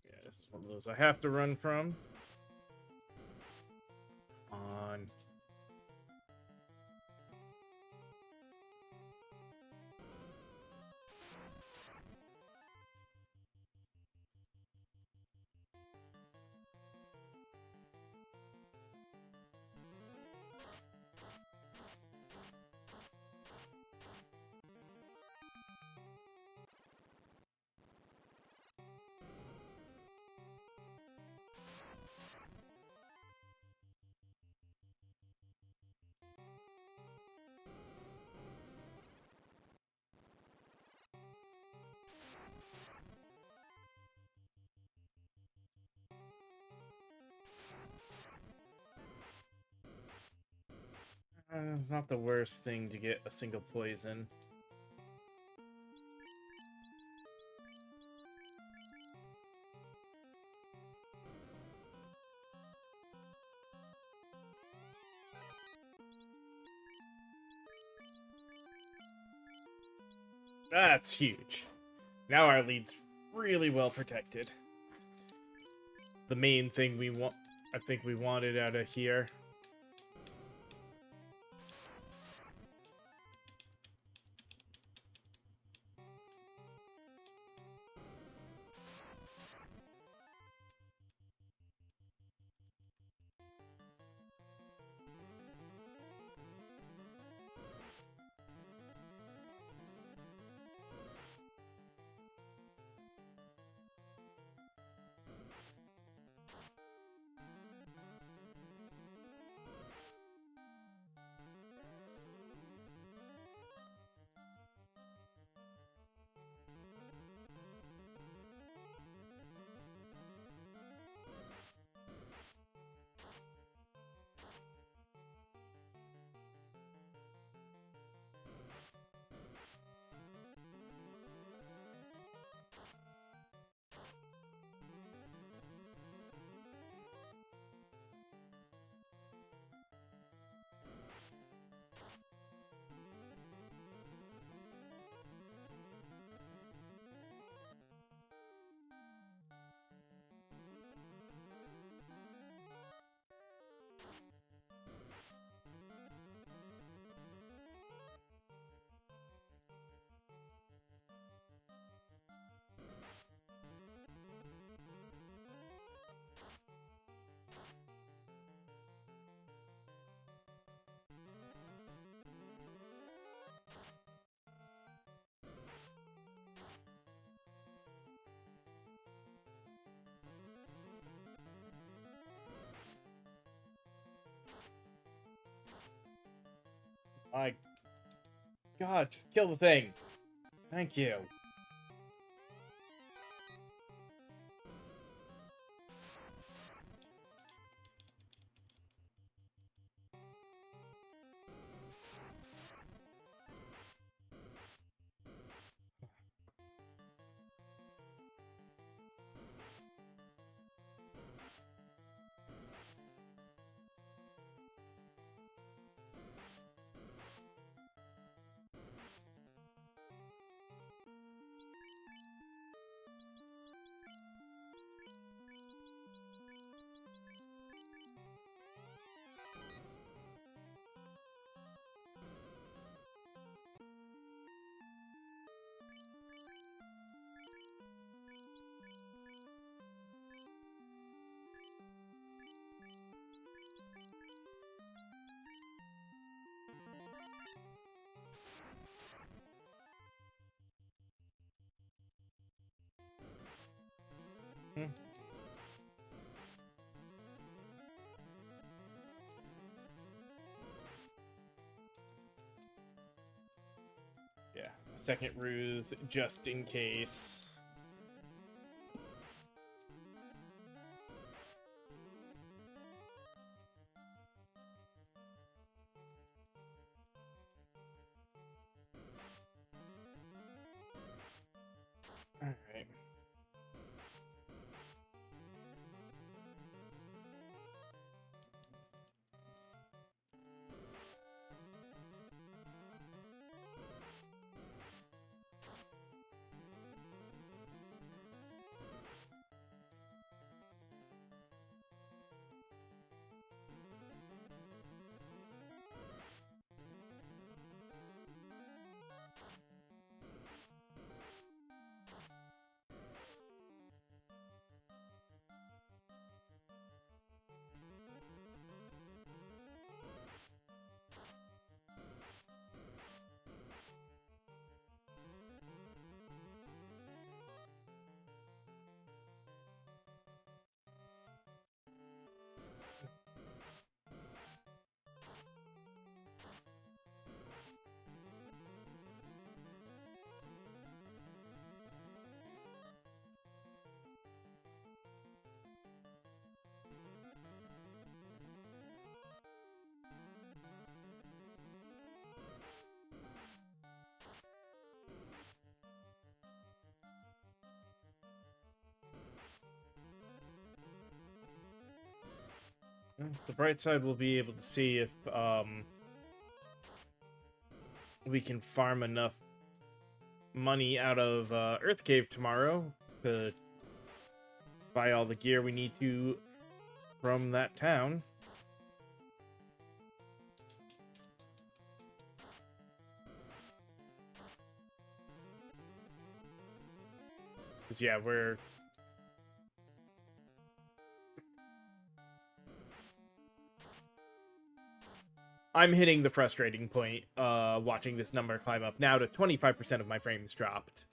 Yeah, this is one of those I have to run from. On. It's not the worst thing to get a single poison. That's huge. Now our lead's really well protected. It's the main thing we want. I think we wanted out of here. My God, just kill the thing. Thank you. second ruse just in case. All right. The bright side, we'll be able to see if we can farm enough money out of Earth Cave tomorrow to buy all the gear we need to from that town. Because, yeah, I'm hitting the frustrating point, watching this number climb up now to 25% of my frames dropped.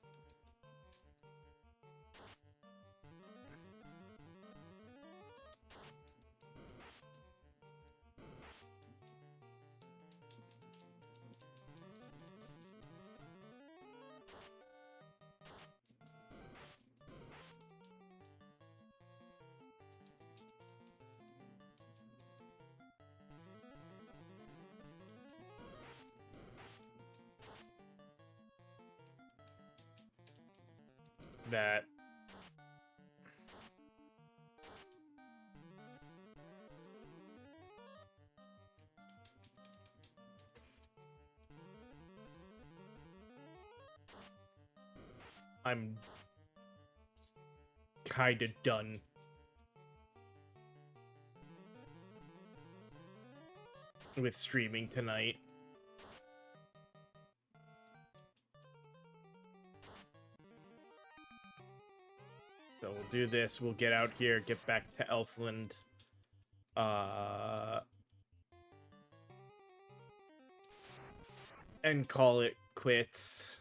That I'm kind of done with streaming tonight. So we'll do this, we'll get out here, get back to Elfland. And call it quits.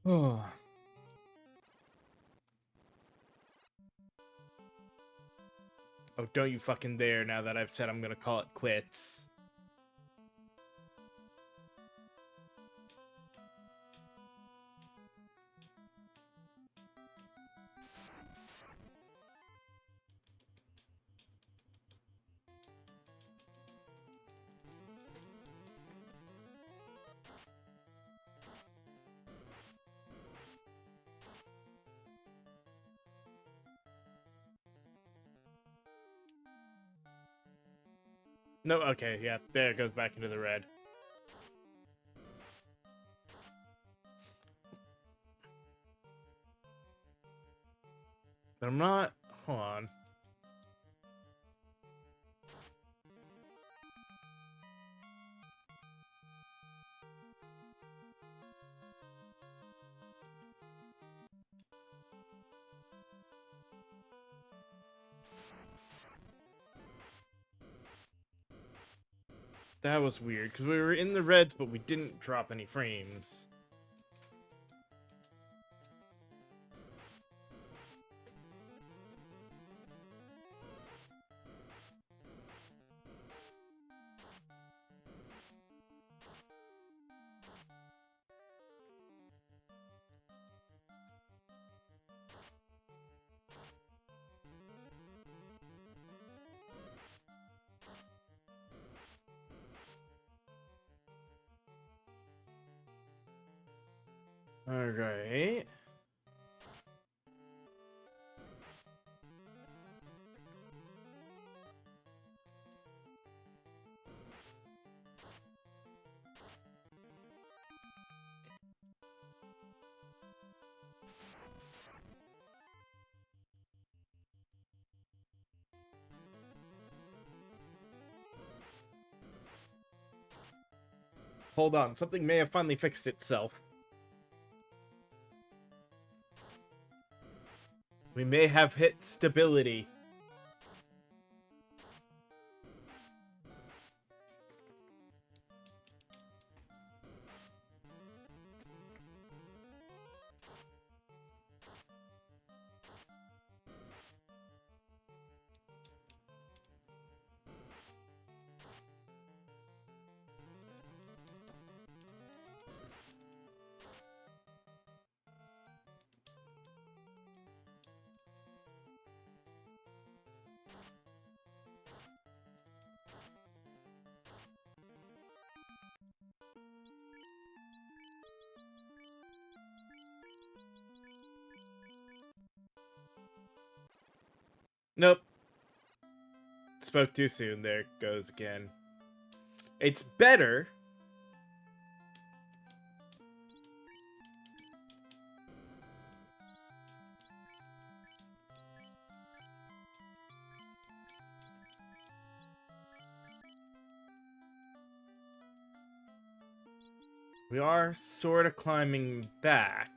Oh. Oh, don't you fucking dare now that I've said I'm gonna call it quits. No, okay, yeah, there it goes back into the red. But I'm not... Hold on. That was weird, because we were in the reds, but we didn't drop any frames. Alright. Hold on, something may have finally fixed itself. We may have hit stability. Nope. Spoke too soon. There it goes again. It's better. We are sort of climbing back.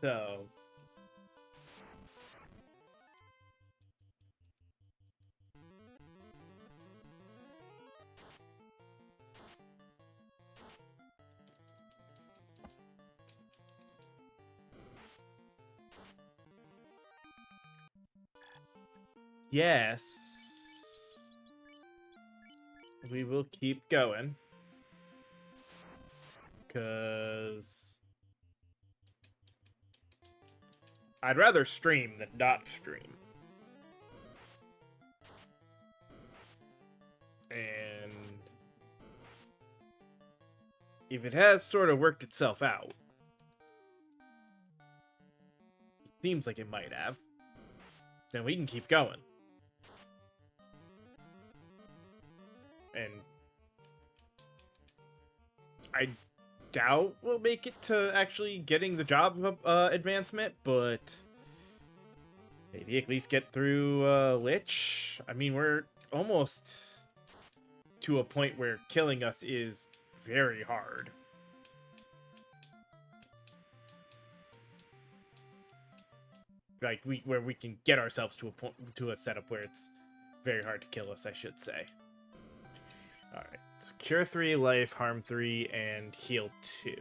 So... yes. We will keep going. Because... I'd rather stream than not stream. And... if it has sort of worked itself out... it seems like it might have. Then we can keep going. And... I doubt we'll make it to actually getting the job advancement, but... maybe at least get through Lich. I mean, we're almost to a point where killing us is very hard. Like, where we can get ourselves to a point, to a setup where it's very hard to kill us, I should say. Alright, so Cure 3, Life, Harm 3, and Heal 2.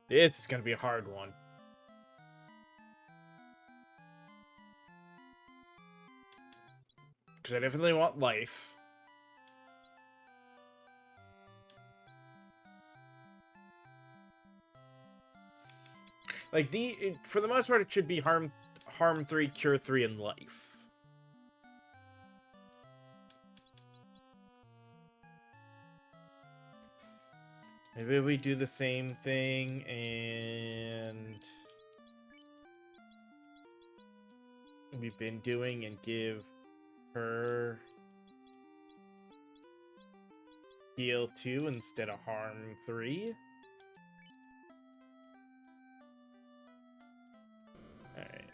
This is gonna be a hard one. Because I definitely want Life. Like, for the most part, it should be harm 3, cure 3, and life. Maybe we do the same thing and we've been doing and give her heal 2 instead of harm 3. Alright.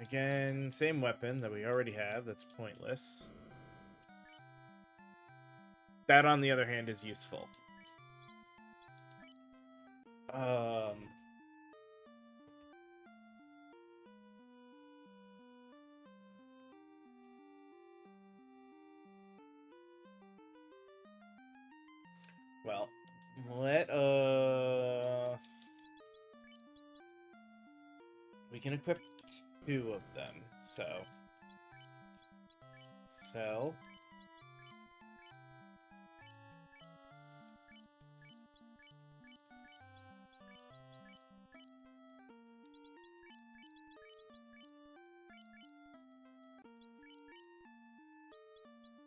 Again, same weapon that we already have. That's pointless. That, on the other hand, is useful. Well, let us... We can equip 2 of them, so... Sell.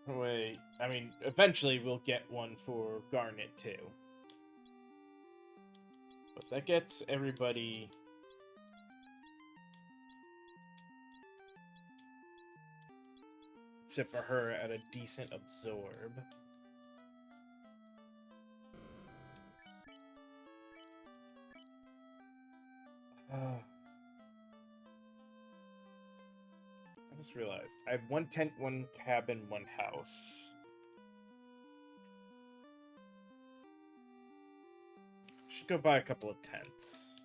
Wait, I mean, eventually we'll get one for Garnet, too. But that gets everybody... Except for her at a decent absorb. I just realized I have 1 tent, 1 cabin, 1 house. Should go buy a couple of tents.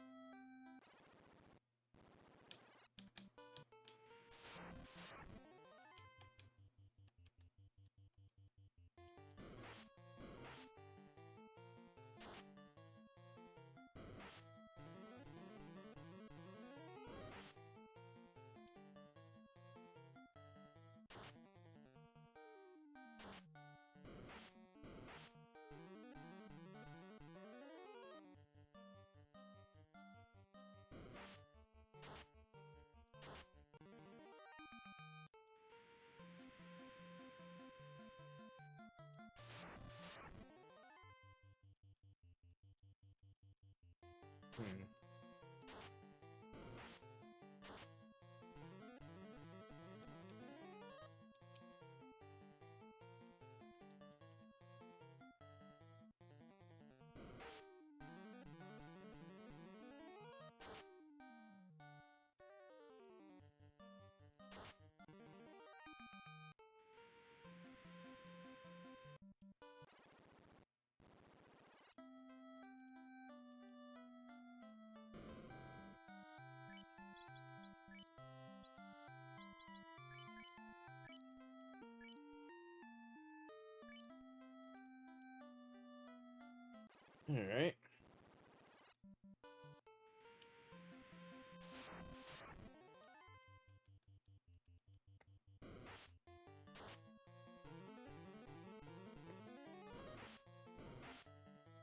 Alright.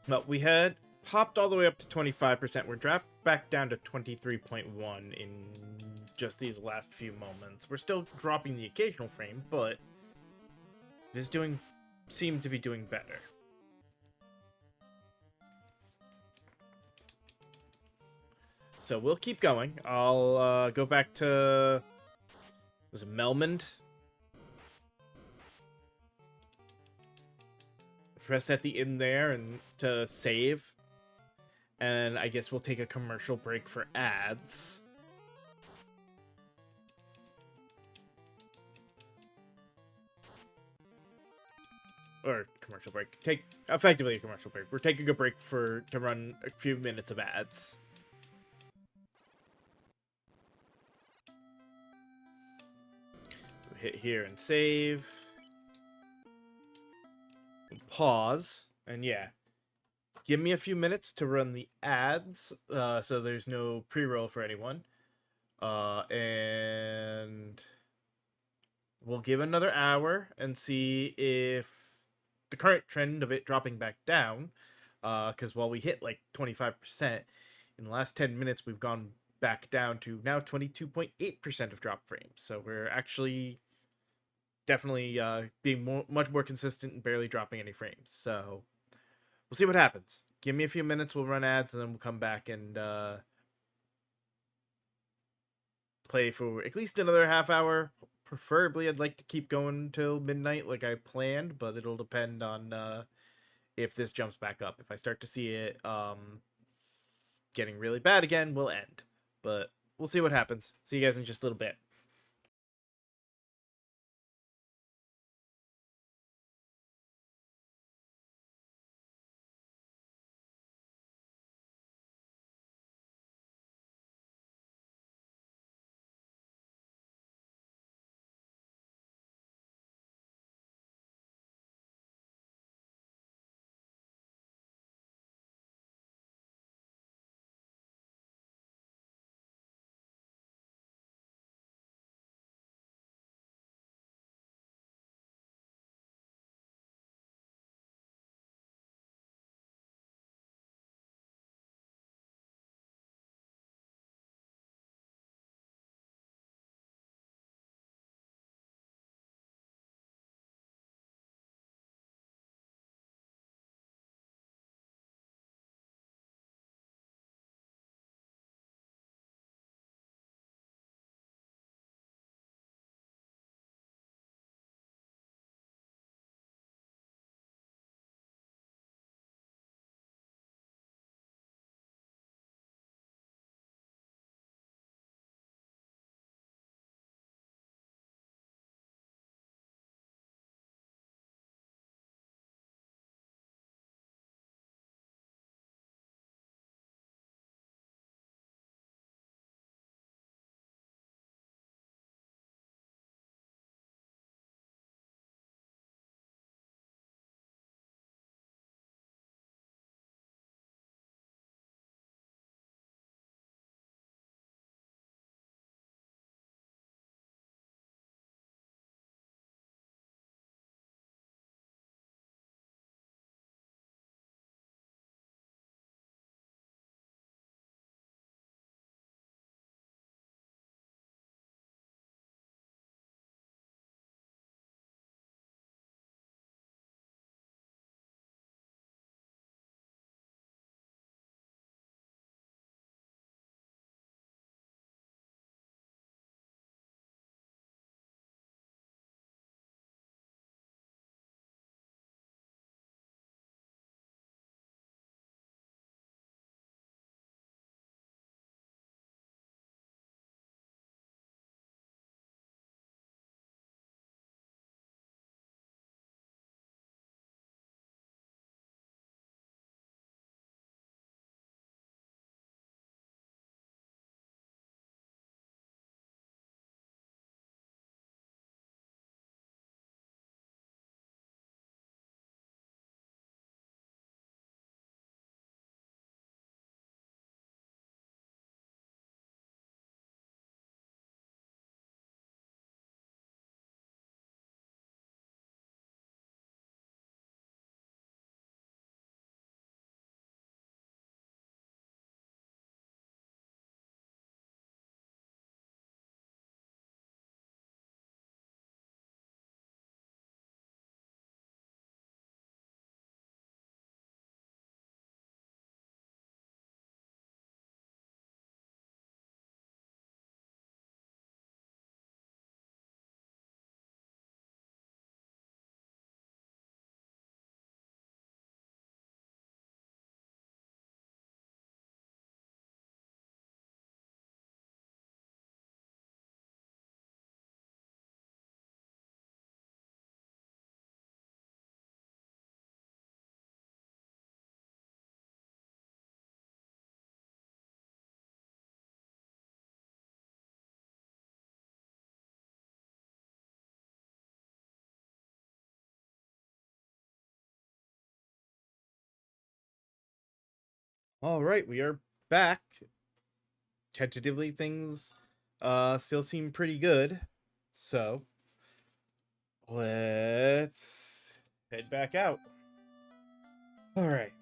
Well, we had popped all the way up to 25%. We're dropped back down to 23.1 in just these last few moments. We're still dropping the occasional frame, but it is seem to be doing better. So we'll keep going. I'll go back to... Was it Melmond? Press at the inn there and to save. And I guess we'll take a commercial break for ads. Or commercial break. Effectively a commercial break. We're taking a break to run a few minutes of ads. Hit here and save. Pause. And yeah. Give me a few minutes to run the ads. So there's no pre-roll for anyone. And we'll give another hour and see if the current trend of it dropping back down. Because while we hit like 25%, in the last 10 minutes, we've gone back down to now 22.8% of drop frames. So we're actually definitely being much more consistent and barely dropping any frames. So we'll see what happens. Give me a few minutes, we'll run ads, and then we'll come back and play for at least another half hour. Preferably, I'd like to keep going till midnight like I planned, but it'll depend on if this jumps back up. If I start to see it getting really bad again, we'll end. But we'll see what happens. See you guys in just a little bit. All right, we are back. Tentatively, things still seem pretty good. So let's head back out. All right.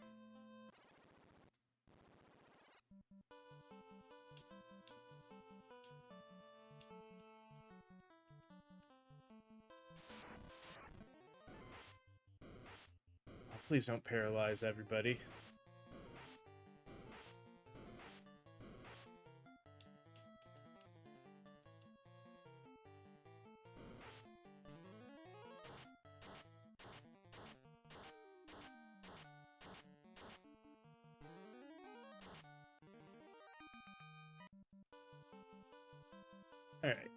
please don't paralyze everybody. Alright.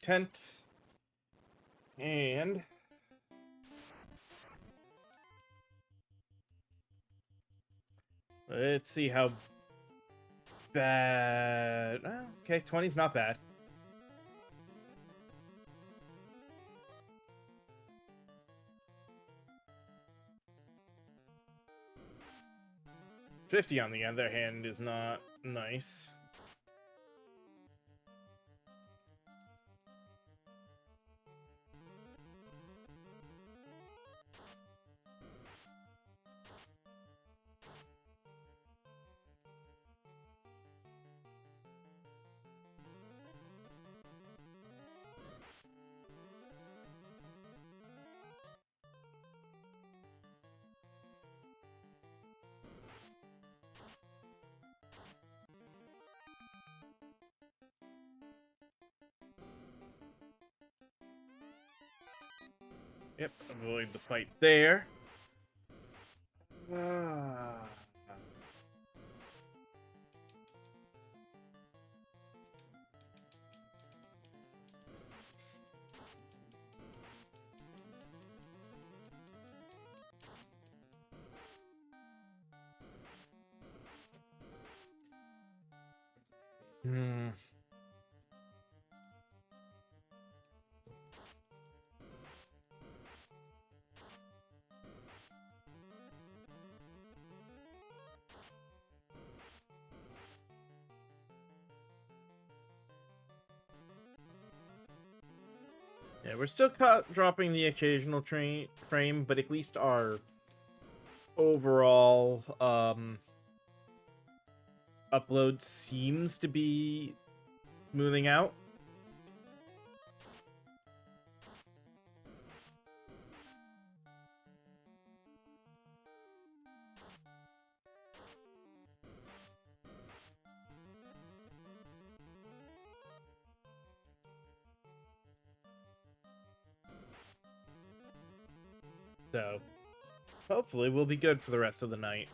Tent. And let's see how bad. Oh, okay, 20's not bad. $50 on the other hand is not nice. Yep, avoid the fight there. Hmm. Yeah, we're still dropping the occasional frame, but at least our overall upload seems to be smoothing out. So, hopefully we'll be good for the rest of the night.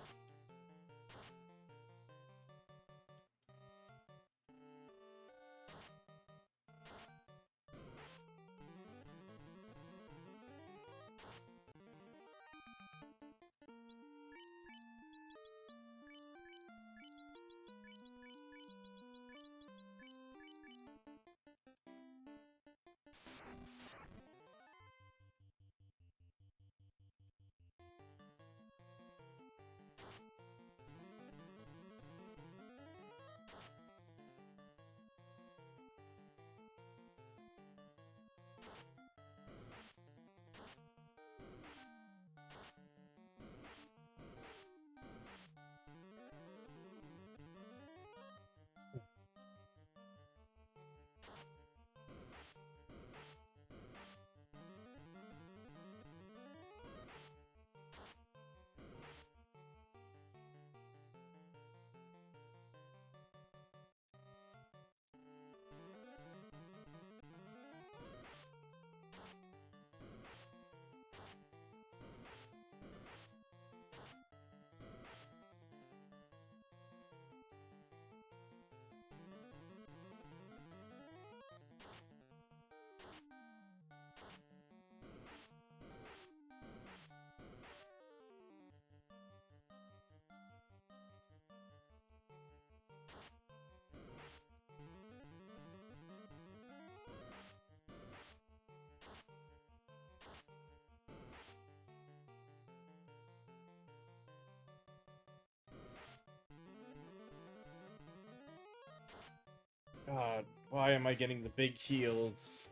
God, why am I getting the big heals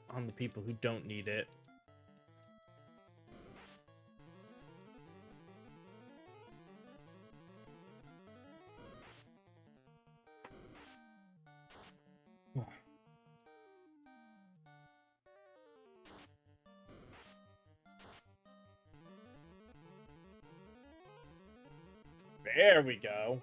on the people who don't need it? There we go.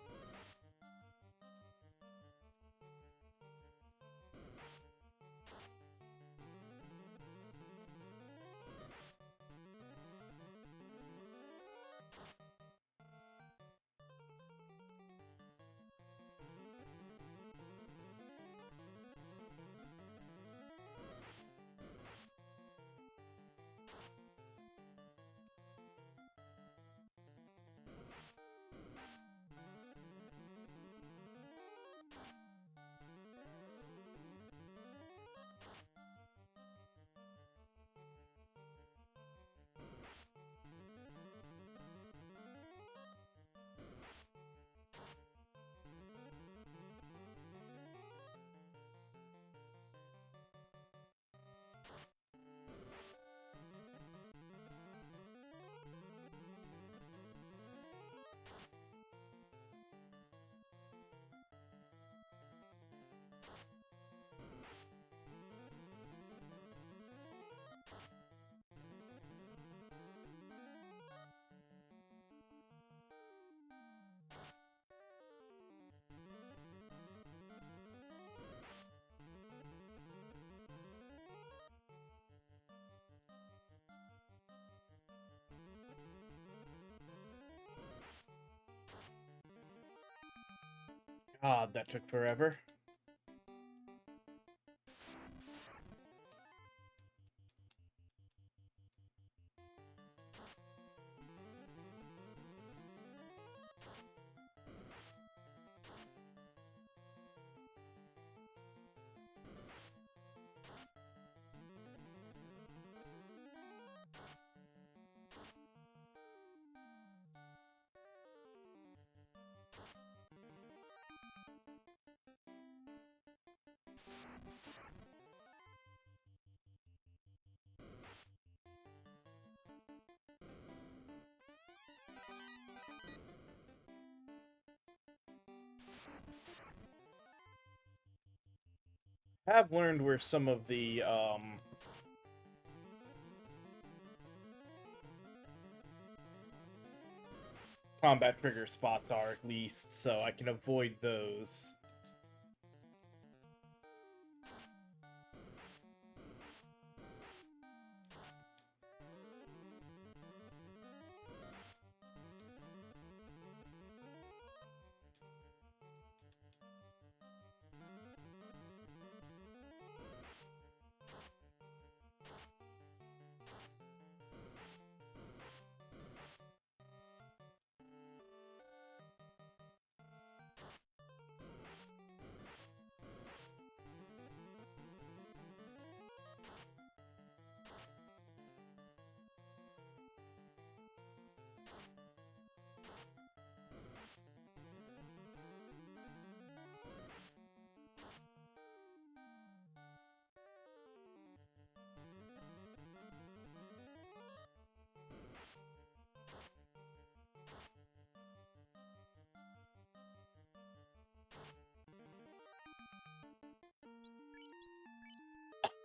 God, that took forever. Have learned where some of the combat trigger spots are, at least, so I can avoid those.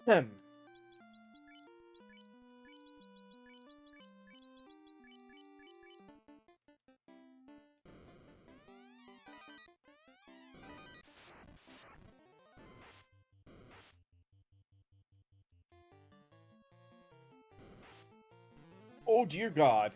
Hmm. Oh dear God.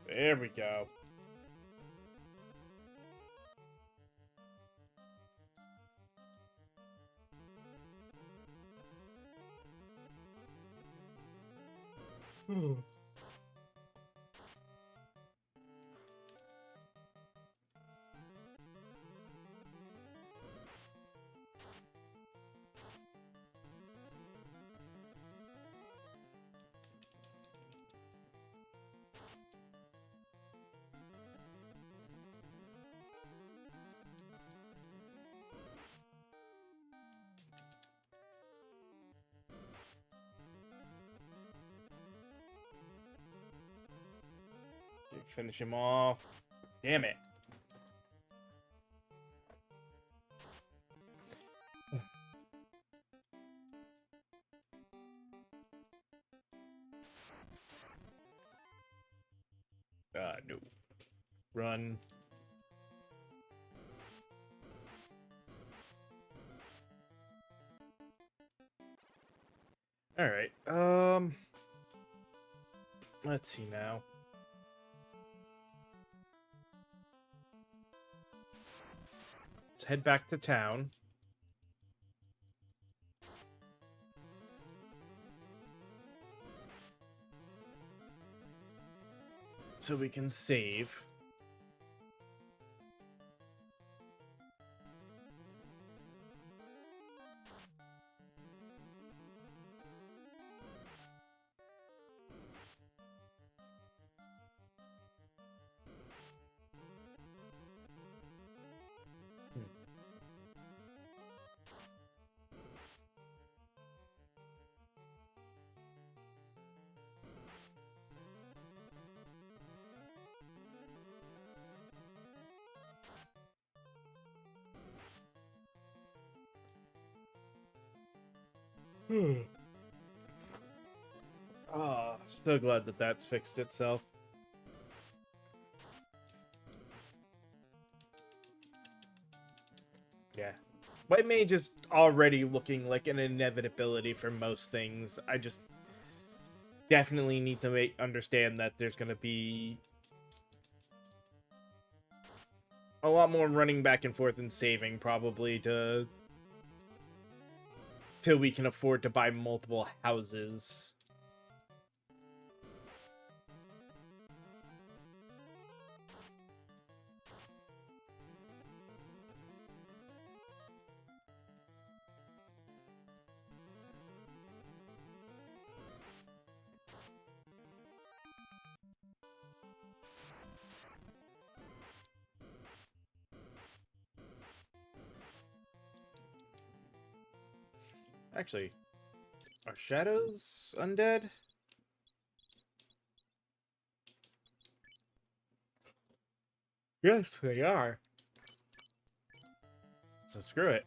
There we go. Finish him off. Damn it. No. Run. Alright, let's see now. Let's head back to town. So we can save. Oh, so glad that that's fixed itself. Yeah. White Mage is already looking like an inevitability for most things. I just definitely need to understand that there's going to be a lot more running back and forth and saving, probably, till we can afford to buy multiple houses. Actually, are shadows undead? Yes, they are. So screw it.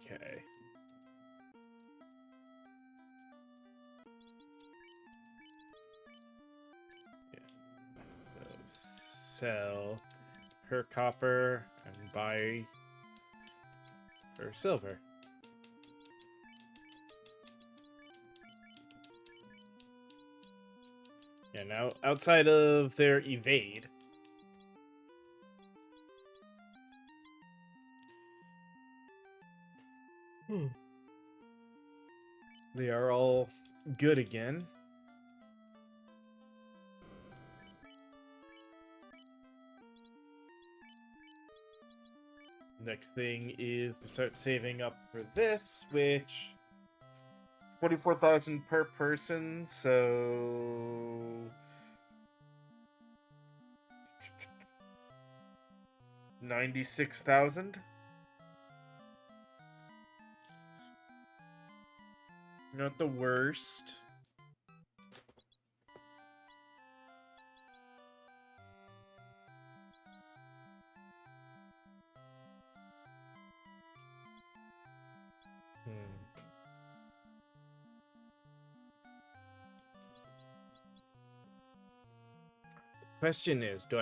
Okay. Yeah. So sell her copper and buy her silver. Yeah, now outside of their evade, they are all good again. Next thing is to start saving up for this, which 24,000 per person, so 96,000. Not the worst. Question is, do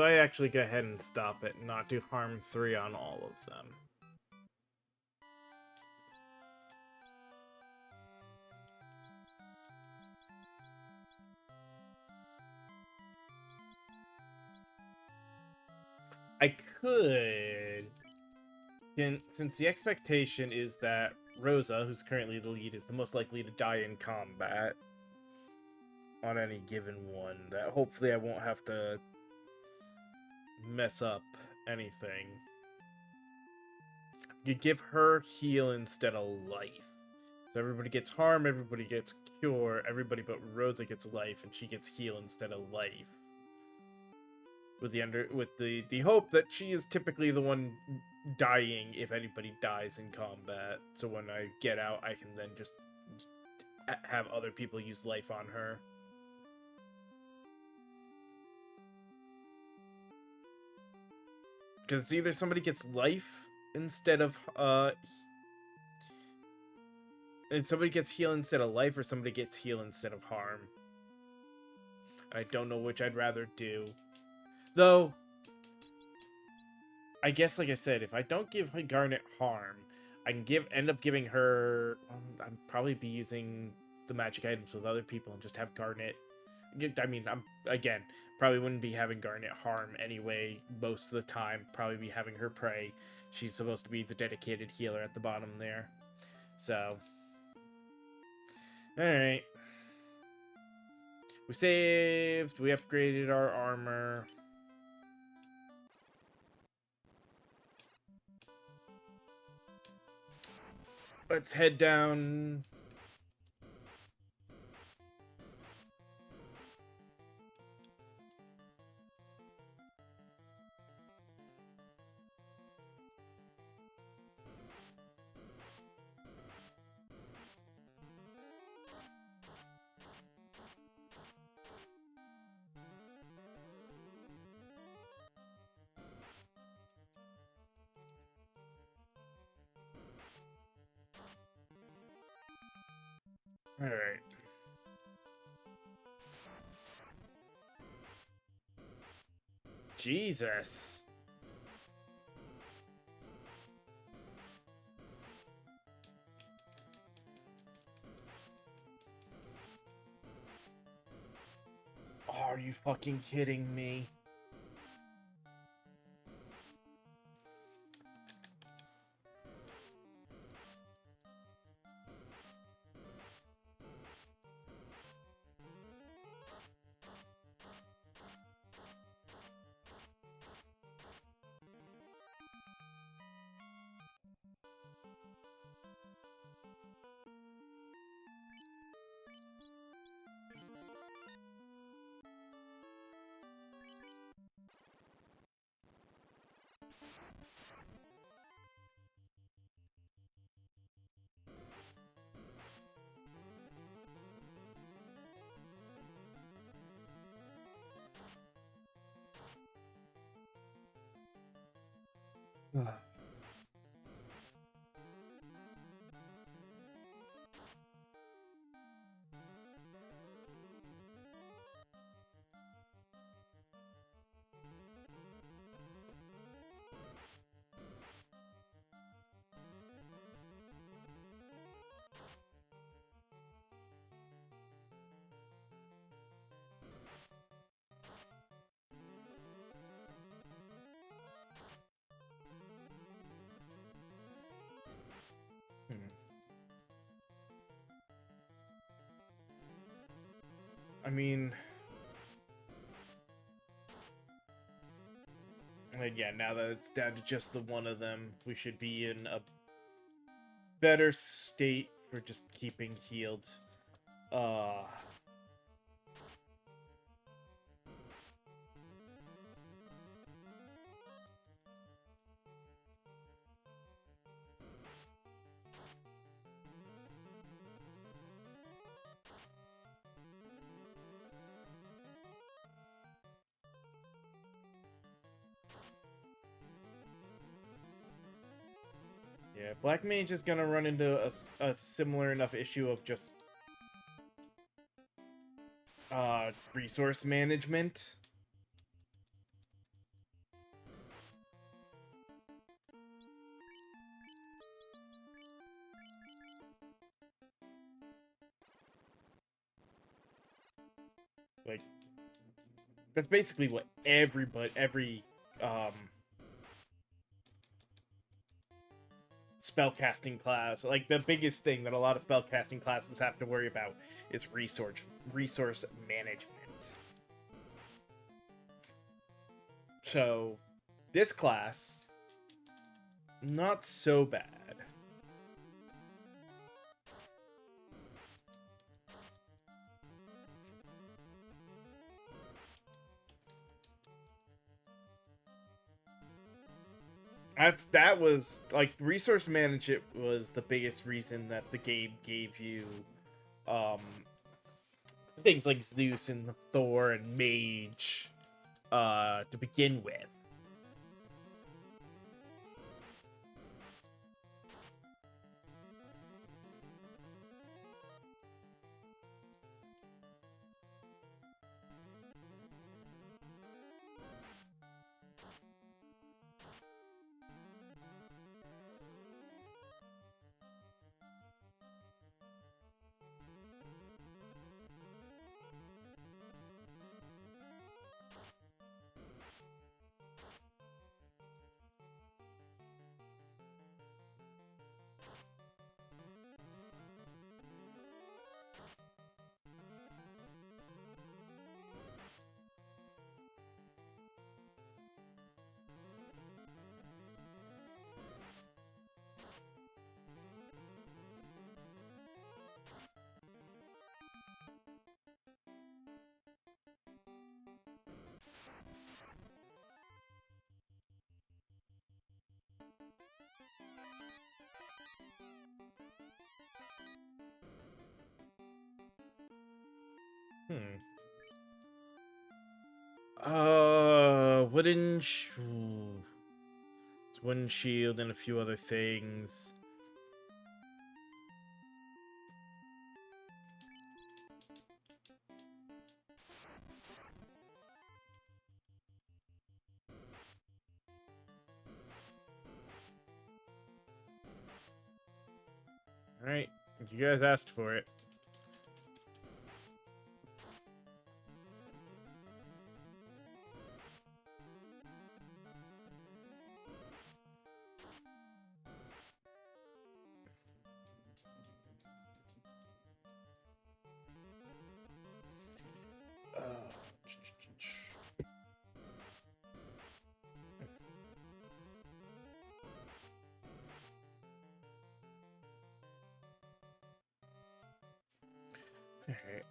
I actually go ahead and stop it and not do harm 3 on all of them? I could, since the expectation is that Rosa, who's currently the lead, is the most likely to die in combat on any given one, that hopefully I won't have to mess up anything. You give her heal instead of life. So everybody gets harm, everybody gets cure, everybody but Rosa gets life, and she gets heal instead of life. With the hope that she is typically the one dying if anybody dies in combat. So when I get out, I can then just have other people use life on her. Because it's either somebody gets life instead of and somebody gets heal instead of life, or somebody gets heal instead of harm. I don't know which I'd rather do. Though, I guess, like I said, if I don't give Garnet harm, I can end up giving her. I'd probably be using the magic items with other people and just have Garnet. I mean, again, probably wouldn't be having Garnet harm anyway most of the time. Probably be having her pray. She's supposed to be the dedicated healer at the bottom there. So, all right. We saved. We upgraded our armor. Let's head down. All right. Jesus. Oh, are you fucking kidding me? I mean, yeah, now that it's down to just the one of them, we should be in a better state for just keeping healed. Yeah, Black Mage is gonna run into a similar enough issue of just resource management. Like, that's basically what every um spellcasting class. Like, the biggest thing that a lot of spellcasting classes have to worry about is resource management. So, this class, not so bad. That was like, resource management was the biggest reason that the game gave you things like Zeus and Thor and Mage to begin with. Wooden it's wooden shield and a few other things. Alright, you guys asked for it. Okay,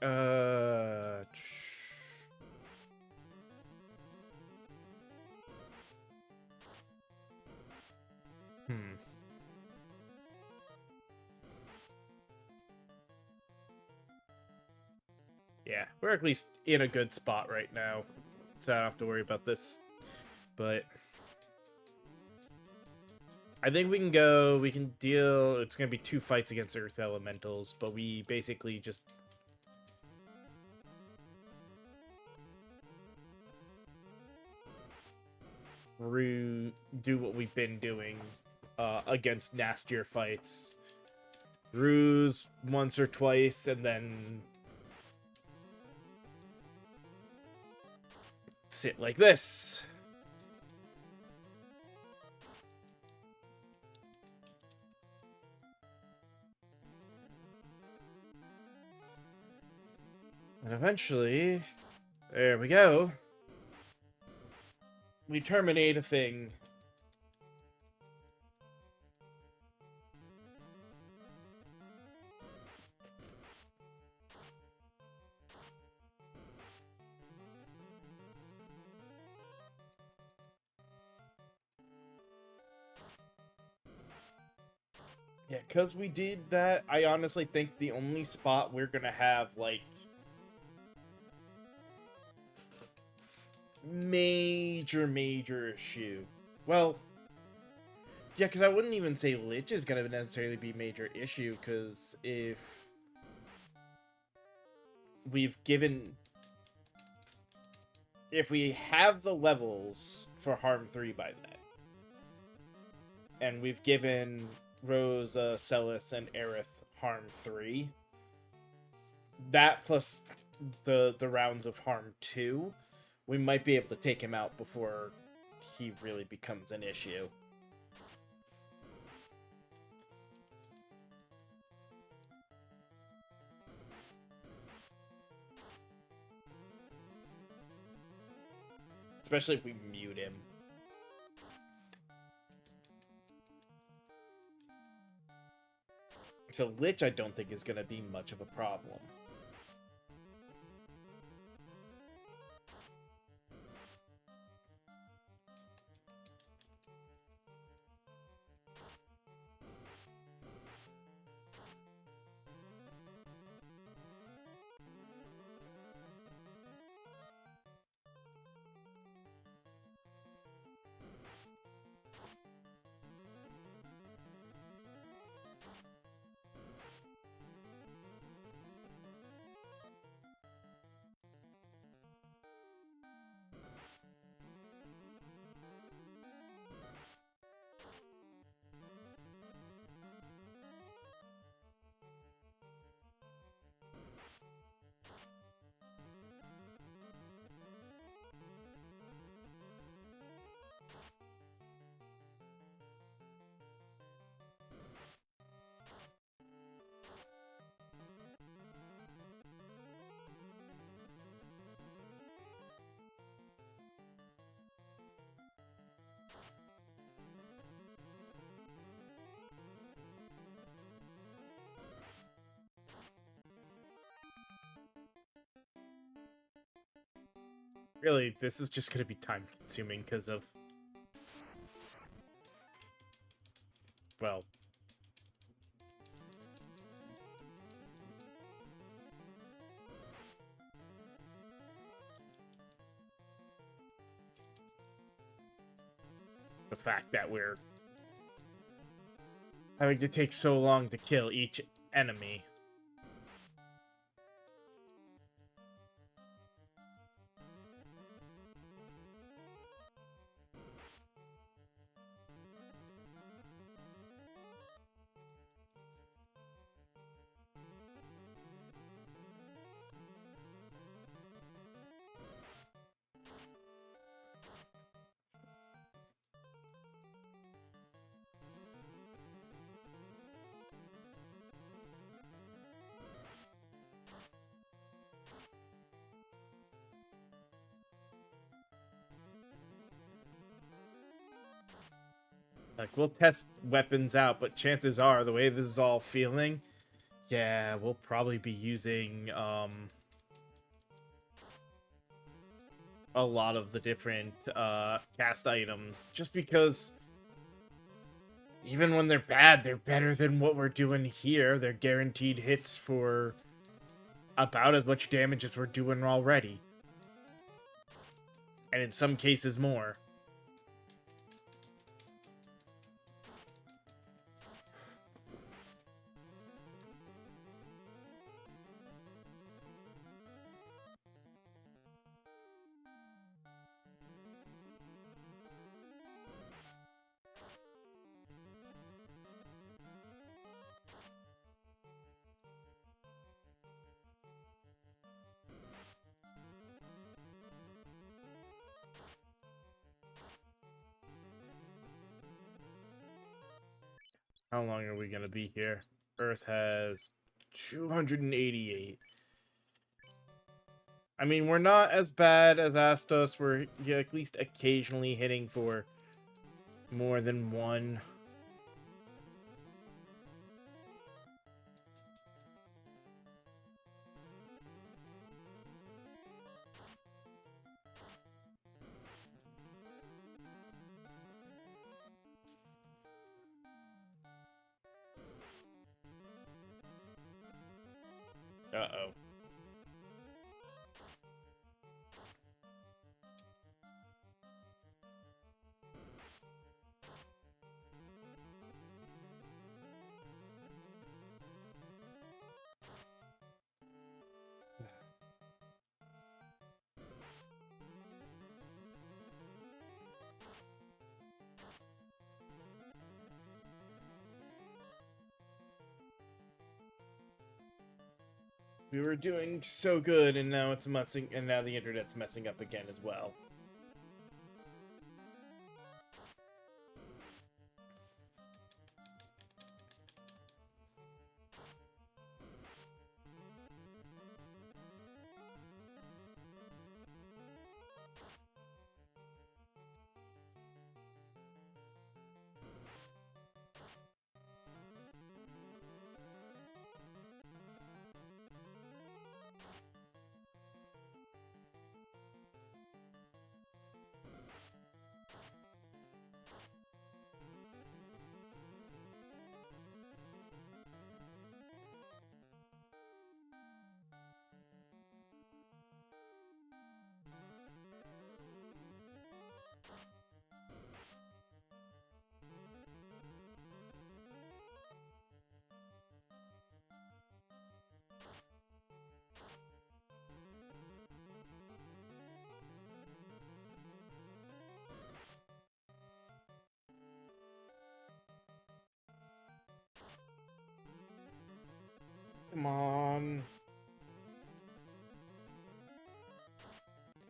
Yeah, we're at least in a good spot right now, so I don't have to worry about this. But I think we can deal. It's going to be 2 fights against Earth Elementals, but we basically just do what we've been doing against nastier fights. Ruse once or twice, and then sit like this. And eventually, there we go. We terminate a thing. Yeah, because we did that, I honestly think the only spot we're gonna have, like, major issue. Well, yeah, because I wouldn't even say Lich is gonna necessarily be major issue, because if we have the levels for Harm 3 by then, and we've given Rose, Celis, and Aerith Harm 3, that plus the rounds of Harm 2, we might be able to take him out before he really becomes an issue. Especially if we mute him. So Lich, I don't think is going to be much of a problem. Really, this is just going to be time consuming because of, well, the fact that we're having to take so long to kill each enemy. Like, we'll test weapons out, but chances are, the way this is all feeling, yeah, we'll probably be using, a lot of the different, cast items, just because even when they're bad, they're better than what we're doing here. They're guaranteed hits for about as much damage as we're doing already. And in some cases, more. How long are we gonna be here? Earth has 288. I mean, we're not as bad as Astos. We're at least occasionally hitting for more than one. Uh-oh. We were doing so good, and now it's messing, and now the internet's messing up again as well.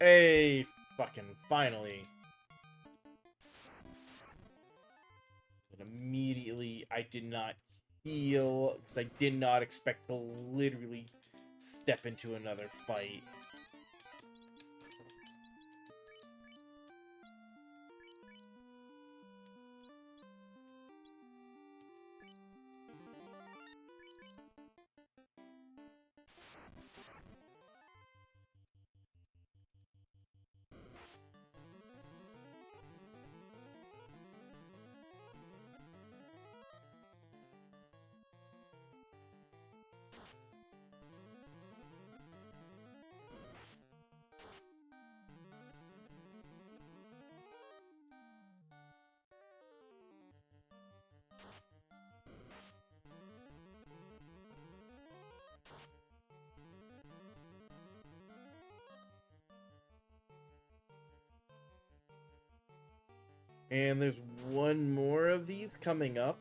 Hey, fucking finally. And immediately, I did not heal, because I did not expect to literally step into another fight. And there's one more of these coming up.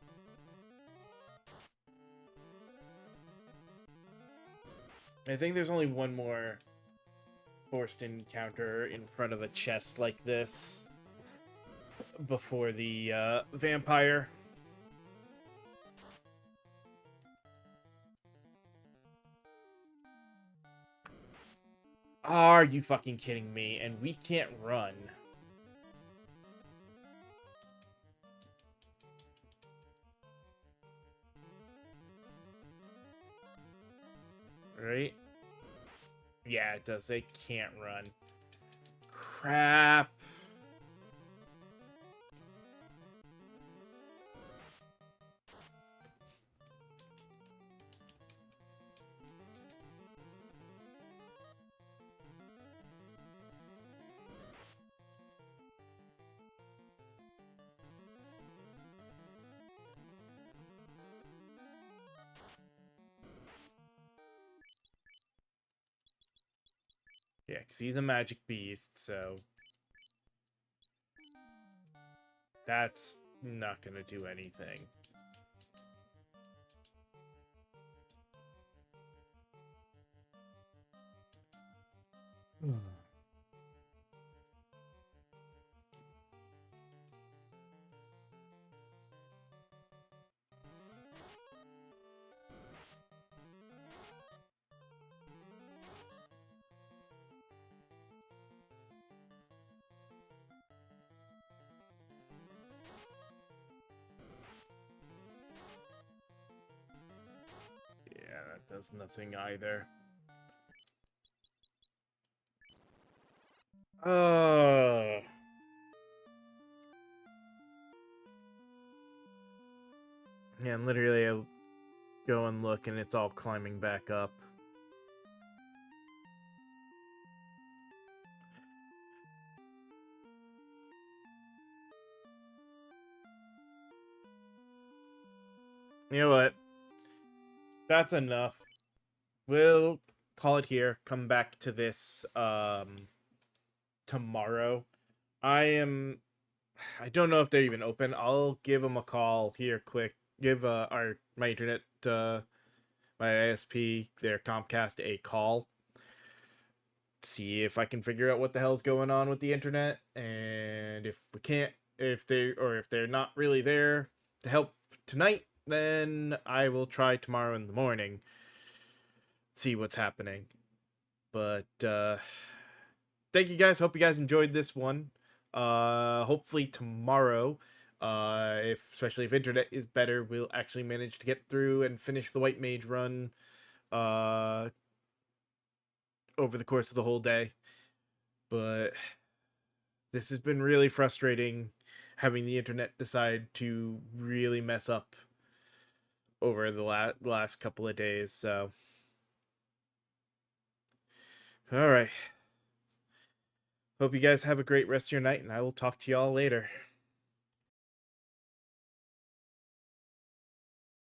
I think there's only one more forced encounter in front of a chest like this before the vampire. Are you fucking kidding me? And we can't run. Right? Yeah, it does. They can't run. Crap. Yeah, because he's a magic beast, so that's not going to do anything. Yeah, that does nothing either. Yeah, and literally I go and look and it's all climbing back up. You know what? That's enough. We'll call it here. Come back to this tomorrow. I don't know if they're even open. I'll give them a call here quick. Give my internet my ISP, their Comcast, a call. See if I can figure out what the hell's going on with the internet, and if we can't, if they're not really there to help tonight, then I will try tomorrow in the morning. See what's happening. But thank you guys. Hope you guys enjoyed this one. Hopefully tomorrow, especially if internet is better, we'll actually manage to get through and finish the White Mage run over the course of the whole day. But this has been really frustrating, having the internet decide to really mess up over the last couple of days. So, all right. Hope you guys have a great rest of your night, and I will talk to y'all later.